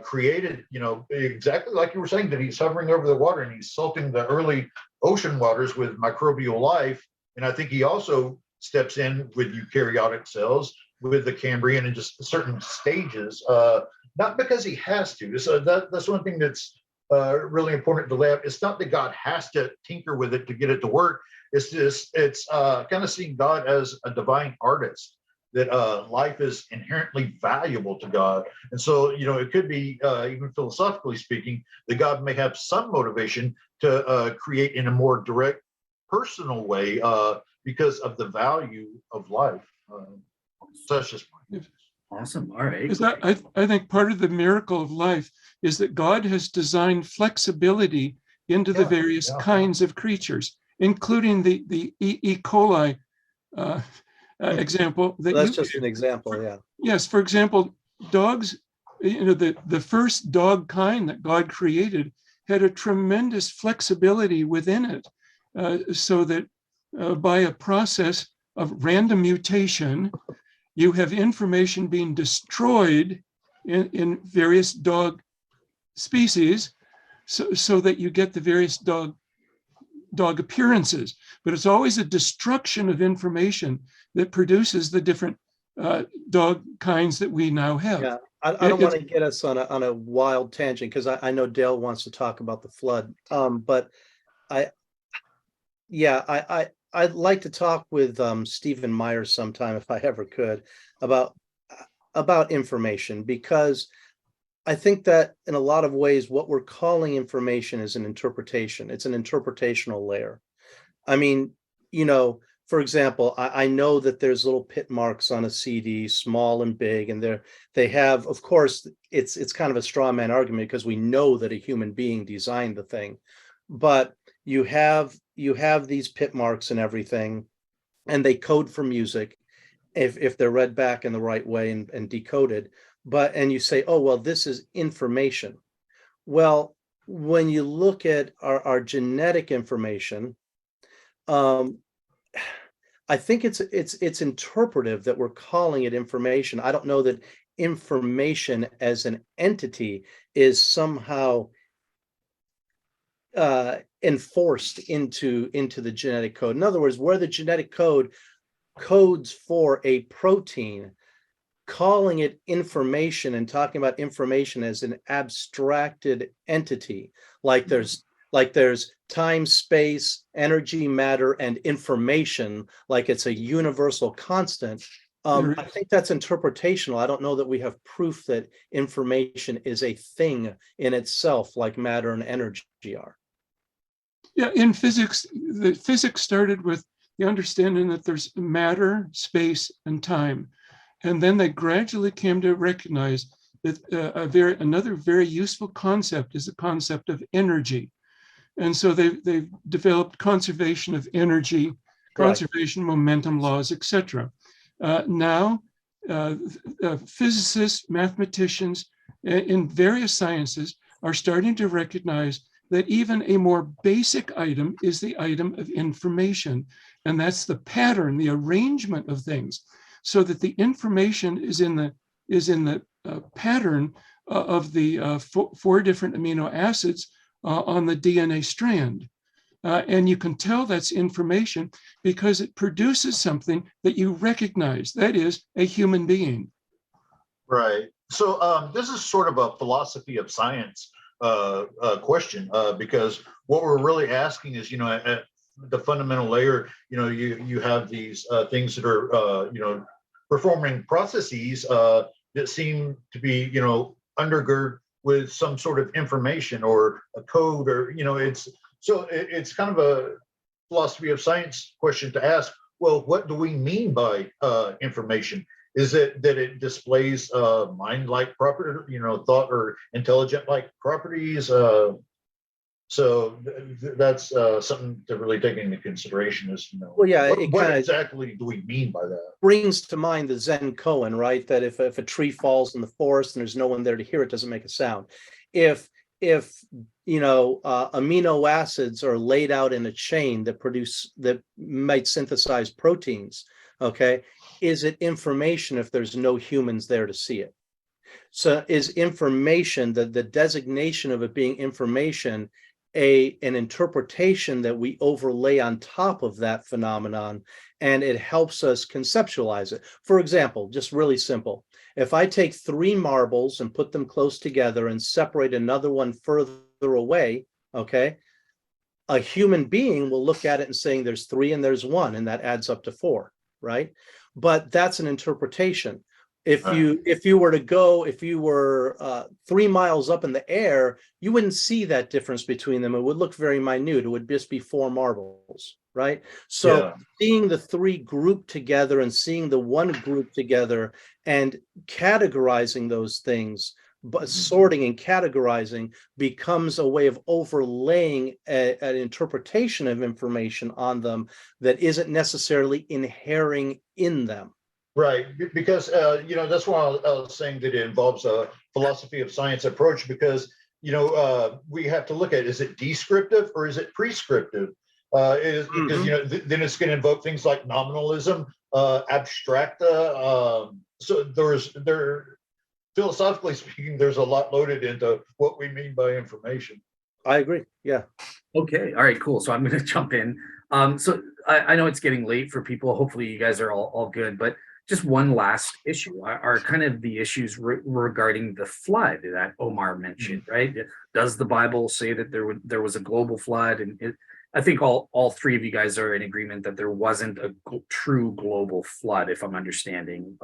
created, exactly like you were saying, that he's hovering over the water and he's salting the early ocean waters with microbial life. And I think he also steps in with eukaryotic cells, with the Cambrian, and just certain stages, not because he has to. So that's one thing that's really important to lay out. It's not that God has to tinker with it to get it to work. It's kind of seeing God as a divine artist, that life is inherently valuable to God. And so, it could be, even philosophically speaking, that God may have some motivation to create in a more direct, personal way because of the value of life. So that's just mine. Awesome. All right. Because I think part of the miracle of life is that God has designed flexibility into the various kinds of creatures, including the E. coli example. That's just an example, yeah. Yes, for example, dogs, the first dog kind that God created had a tremendous flexibility within it, so that by a process of random mutation, you have information being destroyed in various dog species, so that you get the various dog appearances. But it's always a destruction of information that produces the different dog kinds that we now have. Yeah, I don't want to get us on a wild tangent, because I know Dale wants to talk about the flood. But I'd like to talk with Stephen Myers sometime, if I ever could, about information, because I think that in a lot of ways, what we're calling information is an interpretation. It's an interpretational layer. I mean, for example, I know that there's little pit marks on a CD, small and big, and they have, of course, it's kind of a straw man argument, because we know that a human being designed the thing, but you have these pit marks and everything, and they code for music if they're read back in the right way and decoded. And you say, oh, well, this is information. Well, when you look at our genetic information, I think it's interpretive that we're calling it information. I don't know that information as an entity is somehow enforced into the genetic code. In other words, where the genetic code codes for a protein, calling it information and talking about information as an abstracted entity, like there's time, space, energy, matter, and information, like it's a universal constant. I think that's interpretational. I don't know that we have proof that information is a thing in itself, like matter and energy are. Yeah, in physics, the physics started with the understanding that there's matter, space, and time. And then they gradually came to recognize that another very useful concept is the concept of energy. And so they've developed conservation of energy, conservation, momentum laws, etc. Now, physicists, mathematicians in various sciences are starting to recognize that even a more basic item is the item of information. And that's the pattern, the arrangement of things, so that the information is in the pattern of the four different amino acids on the DNA strand. And you can tell that's information because it produces something that you recognize, that is a human being. Right. So this is sort of a philosophy of science question, because what we're really asking is, at the fundamental layer, you have these things that are, performing processes that seem to be, undergird with some sort of information or a code, or, it's kind of a philosophy of science question to ask. Well, what do we mean by information? Is it that it displays mind-like property, thought or intelligent-like properties? That's something to really take into consideration. Is well, yeah, what exactly do we mean by that? Brings to mind the Zen koan, right? That if a tree falls in the forest and there's no one there to hear it, doesn't make a sound. If amino acids are laid out in a chain that might synthesize proteins, okay, is it information if there's no humans there to see it? So is information, the designation of it being information, an interpretation that we overlay on top of that phenomenon, and it helps us conceptualize it? For example, just really simple. If I take 3 marbles and put them close together and separate another one further away, okay, a human being will look at it and saying there's 3 and there's 1, and that adds up to 4, right? But that's an interpretation. If you were 3 miles up in the air, you wouldn't see that difference between them. It would look very minute. It would just be 4 marbles, right? So seeing the 3 grouped together and seeing the 1 grouped together and categorizing those things, but sorting and categorizing, becomes a way of overlaying an interpretation of information on them that isn't necessarily inhering in them. Right, because that's why I was saying that it involves a philosophy of science approach, because we have to look at, is it descriptive or is it prescriptive? Because then it's going to invoke things like nominalism, abstracta. So philosophically speaking, there's a lot loaded into what we mean by information. I agree. Yeah. Okay. All right. Cool. So I'm going to jump in. So I know it's getting late for people. Hopefully you guys are all good, but just one last issue are kind of the issues regarding the flood that Omar mentioned, right? Does the Bible say that there was a global flood? And I think all 3 of you guys are in agreement that there wasn't a true global flood, if I'm understanding.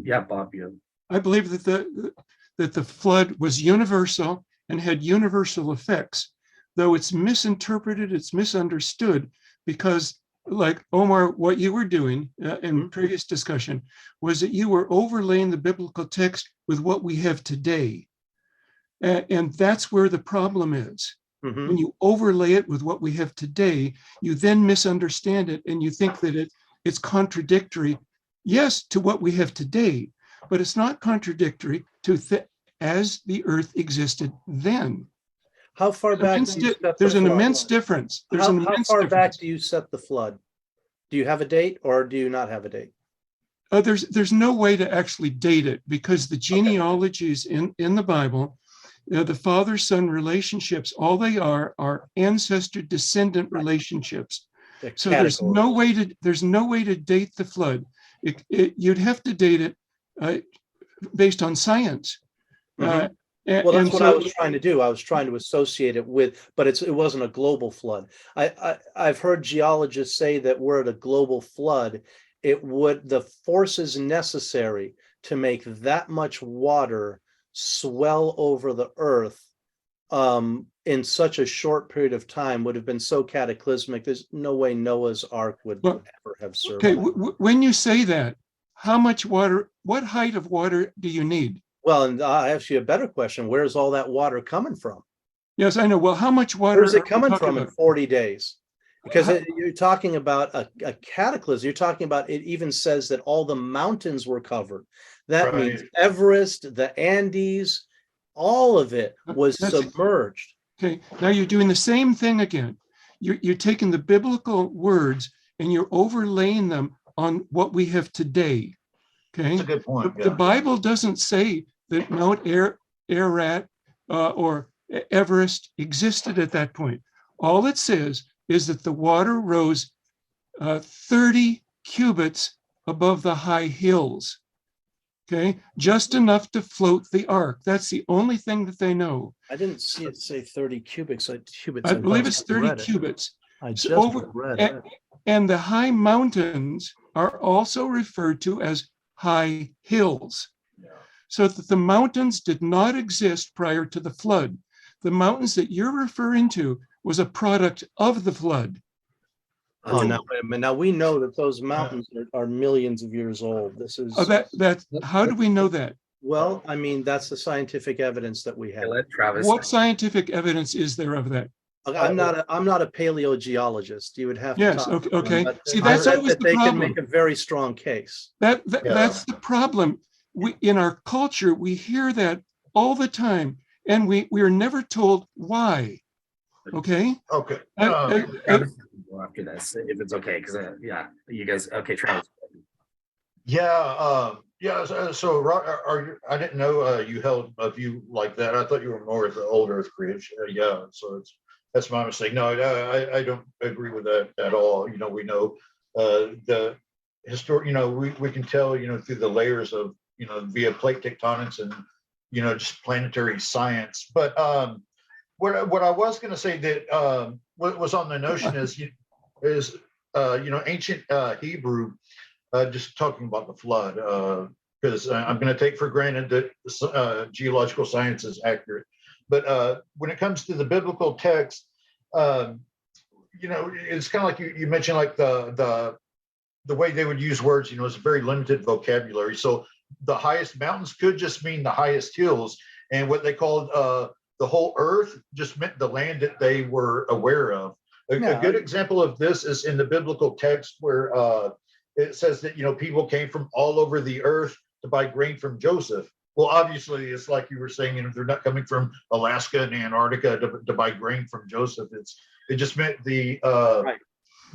Yeah, Bob, you. I believe that the flood was universal and had universal effects, though it's misinterpreted, it's misunderstood, because, like Omar, what you were doing in previous discussion was that you were overlaying the biblical text with what we have today. And that's where the problem is. When you overlay it with what we have today, you then misunderstand it and you think that it's contradictory, yes, to what we have today, but it's not contradictory to as the earth existed then. How far back? There's an immense difference. How far back do you set the flood? Do you have a date or do you not have a date? There's no way to actually date it, because the genealogies in the Bible, the father-son relationships, all they are ancestor-descendant relationships. So there's no way to date the flood. You'd have to date it uh, based on science. Mhm. And, Well, that's and what I so, was trying to do. I was trying to associate it with, but it wasn't a global flood. I've heard geologists say that we're at a global flood. The forces necessary to make that much water swell over the earth in such a short period of time would have been so cataclysmic. There's no way Noah's Ark would well, ever have okay, survived. when you say that, how much water, what height of water do you need? Well, and I ask you a better question. Where's all that water coming from? Yes, I know. Well, how much water Where's are it we coming talking from in about? 40 days? Because How- you're talking about a cataclysm. You're talking about, it even says that all the mountains were covered. That means Right. Everest, the Andes, all of it was That's submerged. okay. Now you're doing the same thing again. You're taking the biblical words and you're overlaying them on what we have today. Okay. That's a good point. The Bible doesn't say that Mount Ararat or Everest existed at that point. All it says is that the water rose 30 cubits above the high hills. Okay, just enough to float the ark. That's the only thing that they know. I didn't see it say 30 cubits. I believe it's just 30 read it. cubits. I So just read it. and the high mountains are also referred to as high hills. Yeah. So that the mountains did not exist prior to the flood. The mountains that you're referring to was a product of the flood. Oh, now wait a minute. Now we know that those mountains are millions of years old. This is How do we know that? well, I mean, that's the scientific evidence that we have. Let Travis. What scientific evidence is there of that? I'm not a paleogeologist. You would have to Yes, talk to okay. them, but See, that's I bet always that the they can problem. make a very strong case. That's the problem. In our culture, we hear that all the time, and we are never told why. Okay. Okay. Travis can go after this if it's okay, because yeah, you guys. Okay, Travis. Yeah. So are you? I didn't know you held a view like that. I thought you were more of the old Earth creation. Yeah. So that's my mistake. No, I don't agree with that at all. You know, we know the historic. You know, we can tell. You know, through the layers of via plate tectonics and just planetary science. But what I was going to say that what was on the notion is ancient Hebrew. Just talking about the flood, because I'm going to take for granted that geological science is accurate. But when it comes to the biblical text, it's kind of like you mentioned, like the way they would use words. It's a very limited vocabulary. So the highest mountains could just mean the highest hills, and what they called the whole earth just meant the land that they were aware of. A good example of this is in the biblical text where it says that people came from all over the earth to buy grain from Joseph. Well, obviously, it's like you were saying, they're not coming from Alaska and Antarctica to buy grain from Joseph. It just meant the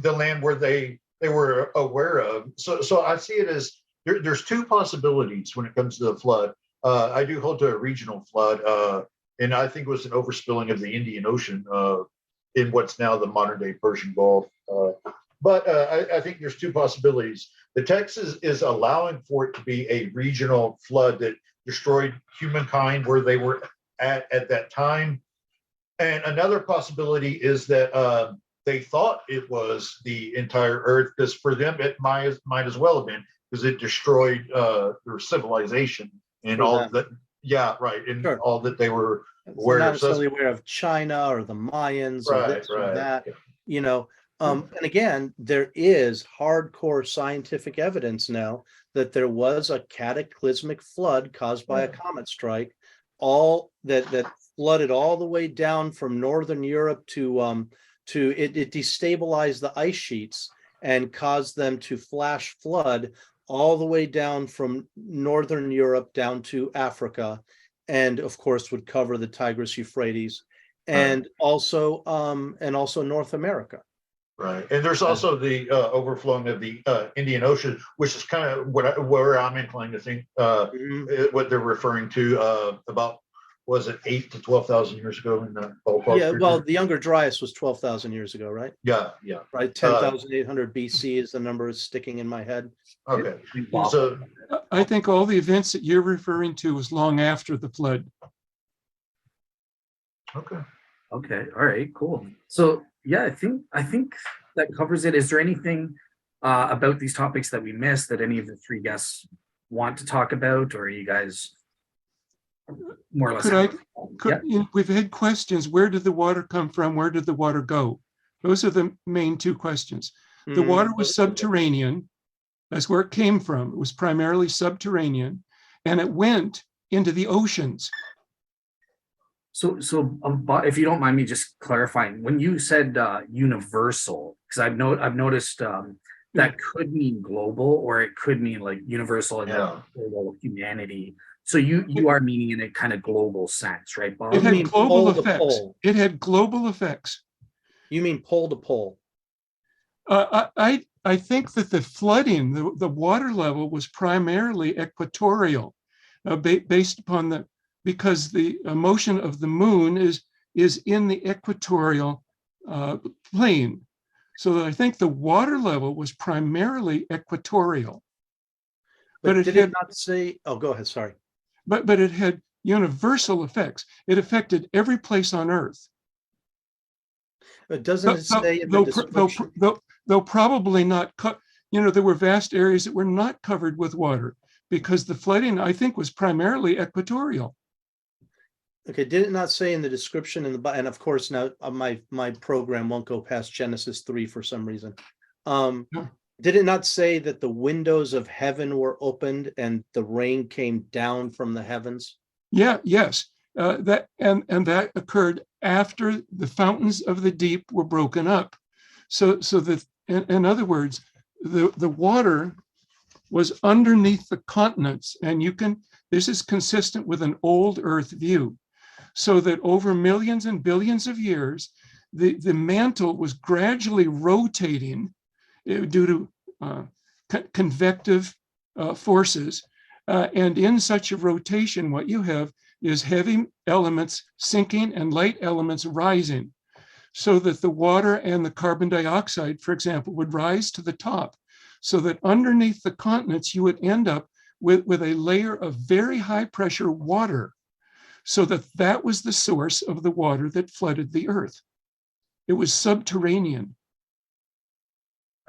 land where they were aware of. So I see it as there's two possibilities when it comes to the flood. I do hold to a regional flood, and I think it was an overspilling of the Indian Ocean in what's now the modern day Persian Gulf. But I think there's two possibilities. The text is allowing for it to be a regional flood that destroyed humankind where they were at that time. And another possibility is that they thought it was the entire earth, because for them it might as well have been, because it destroyed their civilization and For all them. that. Yeah, right. And Sure. all that they were Not aware of. necessarily aware of China or the Mayans or this or that. And again, there is hardcore scientific evidence now that there was a cataclysmic flood caused by a comet strike, all that flooded all the way down from northern Europe to it destabilized the ice sheets and caused them to flash flood all the way down from northern Europe down to Africa, and of course would cover the Tigris Euphrates and also North America. Right, and there's also the overflowing of the Indian Ocean, which is kind of where I'm inclined to think what they're referring to about was it 8 to 12,000 years ago in the ballpark? Yeah, well, the Younger Dryas was 12,000 years ago, right? Yeah. Right, 10,800 BC is the number is sticking in my head. Okay. Bob. So I think all the events that you're referring to was long after the flood. okay. Okay. All right. Cool. So yeah, I think that covers it. Is there anything about these topics that we missed that any of the three guests want to talk about, or are you guys more or less? We've had questions. Where did the water come from? Where did the water go? Those are the main two questions. The water was subterranean. That's where it came from. It was primarily subterranean, and it went into the oceans. So if you don't mind me just clarifying, when you said universal, because I've noticed that could mean global, or it could mean like universal and global humanity. So you are meaning in a kind of global sense, right, Bob? It had global pole to effects. pole. It had global effects. You mean pole to pole? I think that the flooding, the water level was primarily equatorial, based upon because the motion of the moon is in the equatorial plane. So I think the water level was primarily equatorial. But it did it not say? Oh, go ahead. Sorry. But it had universal effects. It affected every place on Earth. But doesn't it say in the description? Though probably not, there were vast areas that were not covered with water because the flooding, I think, was primarily equatorial. Okay, did it not say in the description and of course now my program won't go past Genesis 3 for some reason. Did it not say that the windows of heaven were opened and the rain came down from the heavens? Yes. That occurred after the fountains of the deep were broken up. So that, in other words, the water was underneath the continents, and this is consistent with an old Earth view. So that over millions and billions of years, the mantle was gradually rotating due to convective forces. And in such a rotation, what you have is heavy elements sinking and light elements rising, so that the water and the carbon dioxide, for example, would rise to the top, so that underneath the continents, you would end up with a layer of very high pressure water, so that was the source of the water that flooded the Earth. It was subterranean.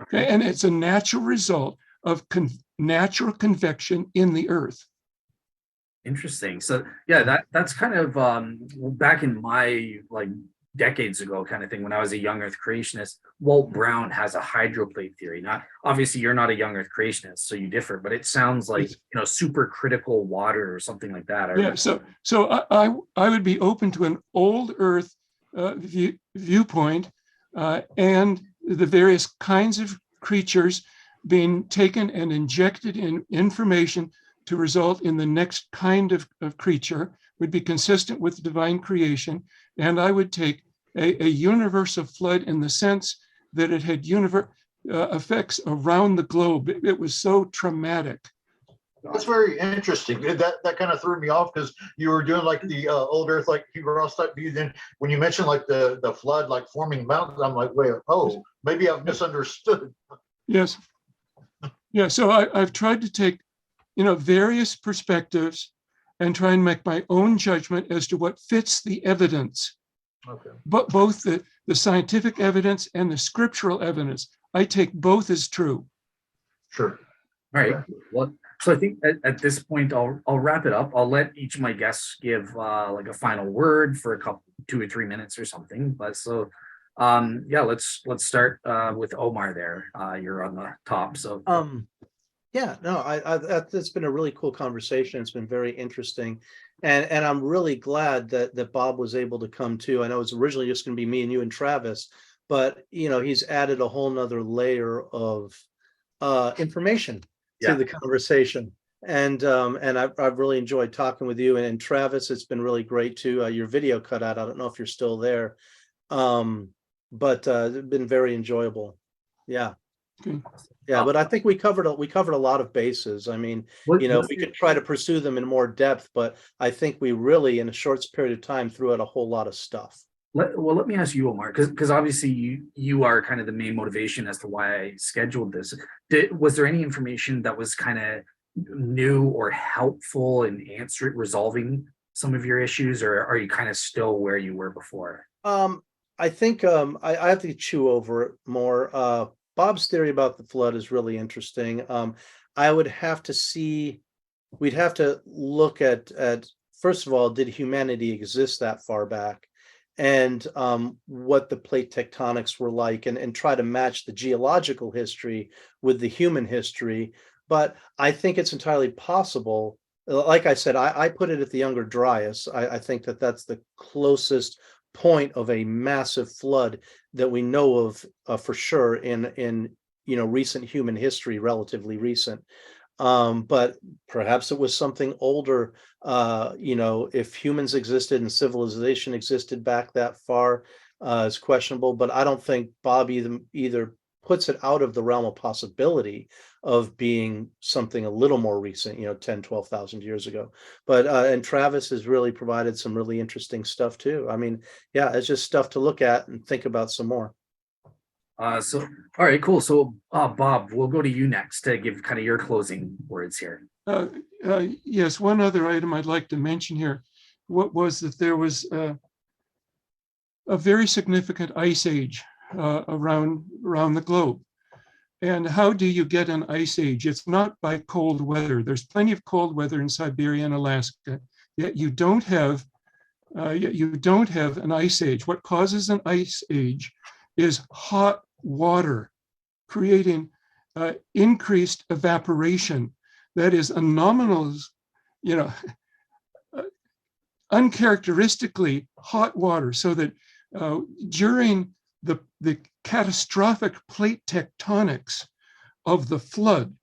Okay, and it's a natural result of natural convection in the Earth. Interesting. So yeah, that's kind of back in my decades ago kind of thing when I was a young Earth creationist. Walt Brown has a hydroplate theory. Not obviously you're not a young Earth creationist, so you differ, but it sounds like supercritical water or something like that. Yeah. So I would be open to an old Earth viewpoint and the various kinds of creatures being taken and injected in information to result in the next kind of creature would be consistent with divine creation. And I would take a universal flood in the sense that it had effects around the globe. It was so traumatic. That's very interesting. That kind of threw me off because you were doing like the old Earth, like Hugh Ross type view. Then when you mentioned like the flood, like forming mountains, I'm like, wait, maybe I've misunderstood. Yes. Yeah. So I've tried to take, various perspectives and try and make my own judgment as to what fits the evidence. Okay. But both the scientific evidence and the scriptural evidence, I take both as true. Sure. All right. Well, so I think at this point I'll wrap it up. I'll let each of my guests give like a final word for 2 or 3 minutes or something. But so let's start with Omar there. You're on the top. So yeah, no, it's been a really cool conversation. It's been very interesting. And I'm really glad that Bob was able to come too. I know it was originally just going to be me and you and Travis, but he's added a whole nother layer of information to the conversation. And I've really enjoyed talking with you. And Travis, it's been really great too. Your video cut out. I don't know if you're still there. But it's been very enjoyable. Yeah. Okay. Yeah, but I think we covered a lot of bases. I mean, What's we your, could try to pursue them in more depth, but I think we really, in a short period of time, threw out a whole lot of stuff. let me ask you, Omar, because obviously you are kind of the main motivation as to why I scheduled this. Was there any information that was kind of new or helpful in resolving some of your issues, or are you kind of still where you were before? I think I have to chew over it more. Bob's theory about the flood is really interesting. I would have to see, we'd have to look at first of all, did humanity exist that far back? And what the plate tectonics were like, and try to match the geological history with the human history. But I think it's entirely possible. Like I said, I put it at the Younger Dryas. I think that that's the closest point of a massive flood that we know of for sure in recent human history, relatively recent. But perhaps it was something older. If humans existed and civilization existed back that far, is questionable. But I don't think Bob either puts it out of the realm of possibility of being something a little more recent, 10, 12,000 years ago. But and Travis has really provided some really interesting stuff too. I mean, yeah, it's just stuff to look at and think about some more. So all right, cool. So Bob, we'll go to you next to give kind of your closing words here. Yes, one other item I'd like to mention here. What was that there was a very significant ice age around the globe. And how do you get an ice age? It's not by cold weather. There's plenty of cold weather in Siberia and Alaska, yet you don't have an ice age. What causes an ice age is hot water creating increased evaporation. That is anomalous, uncharacteristically hot water, so that during the catastrophic plate tectonics of the flood,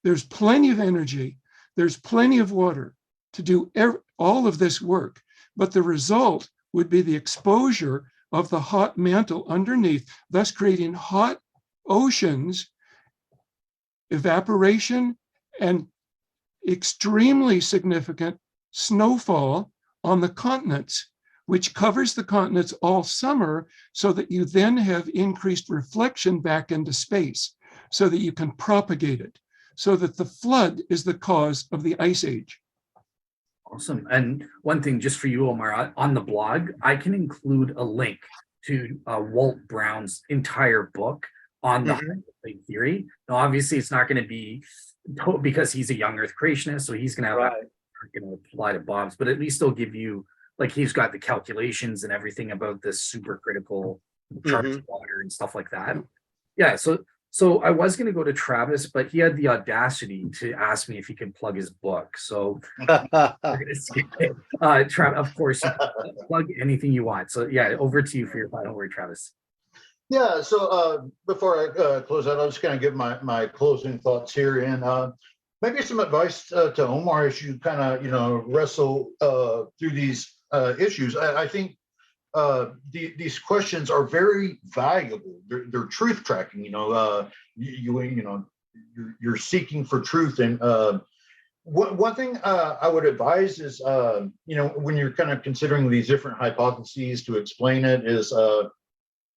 there's plenty of energy, there's plenty of water to do all of this work, but the result would be the exposure of the hot mantle underneath, thus creating hot oceans, evaporation, and extremely significant snowfall on the continents, which covers the continents all summer, so that you then have increased reflection back into space, so that you can propagate it, so that the flood is the cause of the ice age. Awesome. And one thing just for you, Omar, on the blog, I can include a link to Walt Brown's entire book on the plate theory. Now, obviously, it's not going to be because he's a young Earth creationist, so he's going to have going to apply to Bob's, but at least they'll give you, like, he's got the calculations and everything about this supercritical charged water and stuff like that. Yeah, so I was going to go to Travis, but he had the audacity to ask me if he could plug his book. So we're going to skip it. Travis, of course, plug anything you want. So yeah, over to you for your final word, Travis. Yeah, so before I close out, I'll just kind of give my closing thoughts here, and maybe some advice to Omar as you kind of wrestle through these issues. I think these questions are very valuable. They're truth tracking. You're seeking for truth, and one thing I would advise is when you're kind of considering these different hypotheses to explain it is.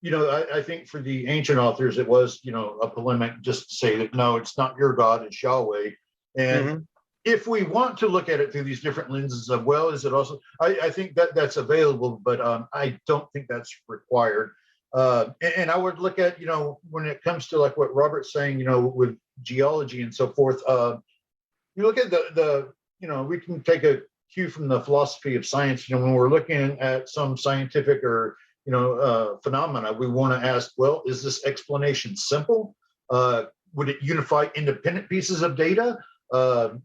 I think for the ancient authors, it was, a polemic just to say that, no, it's not your God, it's Yahweh. And if we want to look at it through these different lenses of, well, is it also, I think that's available, but I don't think that's required. And I would look at, when it comes to like what Robert's saying, with geology and so forth, you look at we can take a cue from the philosophy of science, when we're looking at some scientific or phenomena, we want to ask, well, is this explanation simple? Would it unify independent pieces of data? Do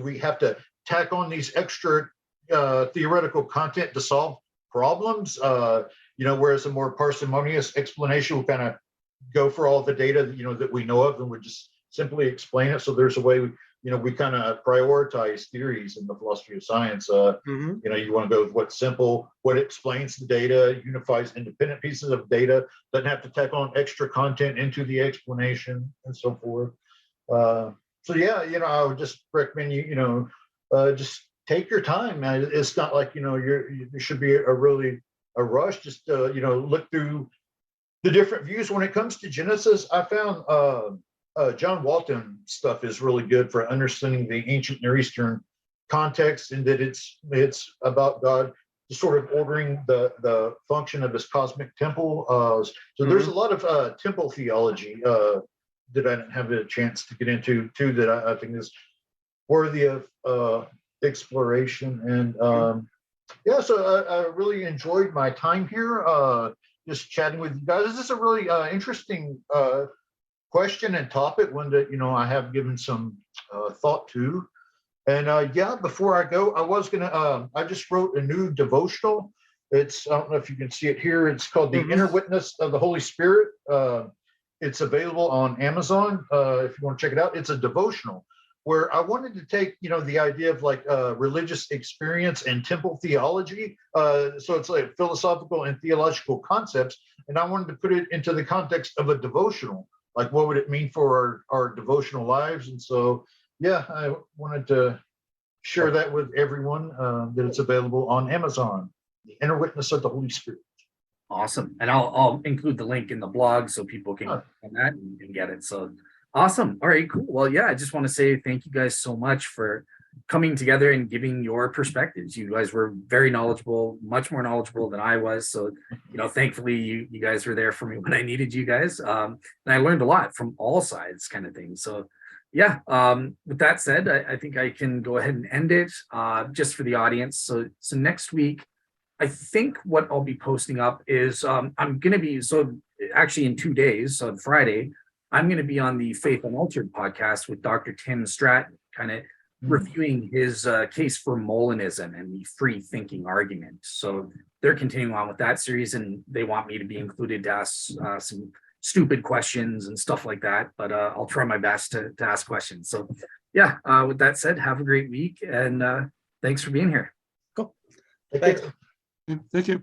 we have to tack on these extra theoretical content to solve problems? Whereas a more parsimonious explanation will kind of go for all the data that we know of and would just simply explain it. So there's a way we kind of prioritize theories in the philosophy of science. Mhm. You want to go with what's simple, what explains the data, unifies independent pieces of data, doesn't have to tack on extra content into the explanation and so forth. So yeah, I would just recommend just take your time. It's not like there should be a rush. Just look through the different views. When it comes to Genesis, I found John Walton stuff is really good for understanding the ancient Near Eastern context, and that it's about God just sort of ordering the function of his cosmic temple. So there's a lot of temple theology that I didn't have a chance to get into too, that I think is worthy of exploration. And yeah, so I really enjoyed my time here, just chatting with you guys. This is a really interesting question and topic, one that I have given some thought to. And yeah, before I go, I just wrote a new devotional. I don't know if you can see it here. It's called The Inner Witness of the Holy Spirit. It's available on Amazon if you want to check it out. It's a devotional where I wanted to take, the idea of like religious experience and temple theology. So it's like philosophical and theological concepts. And I wanted to put it into the context of a devotional. Like, what would it mean for our devotional lives? And so, yeah, I wanted to share that with everyone, that it's available on Amazon, The Inner Witness of the Holy Spirit. Awesome. And I'll include the link in the blog so people can click on that and get it. So awesome. All right, cool. Well, yeah, I just want to say thank you guys so much for coming together and giving your perspectives. You guys were very knowledgeable, much more knowledgeable than I was. So, thankfully you guys were there for me when I needed you guys. And I learned a lot from all sides, kind of thing. So yeah, with that said, I think I can go ahead and end it just for the audience. So next week, I think what I'll be posting up is I'm going to be, actually in 2 days, so on Friday, I'm going to be on the Faith Unaltered podcast with Dr. Tim Stratton, kind of reviewing his case for Molinism and the free thinking argument. So they're continuing on with that series, and they want me to be included to ask some stupid questions and stuff like that. But I'll try my best to ask questions. So yeah, with that said, have a great week, and thanks for being here. Cool. Thanks. Thank you.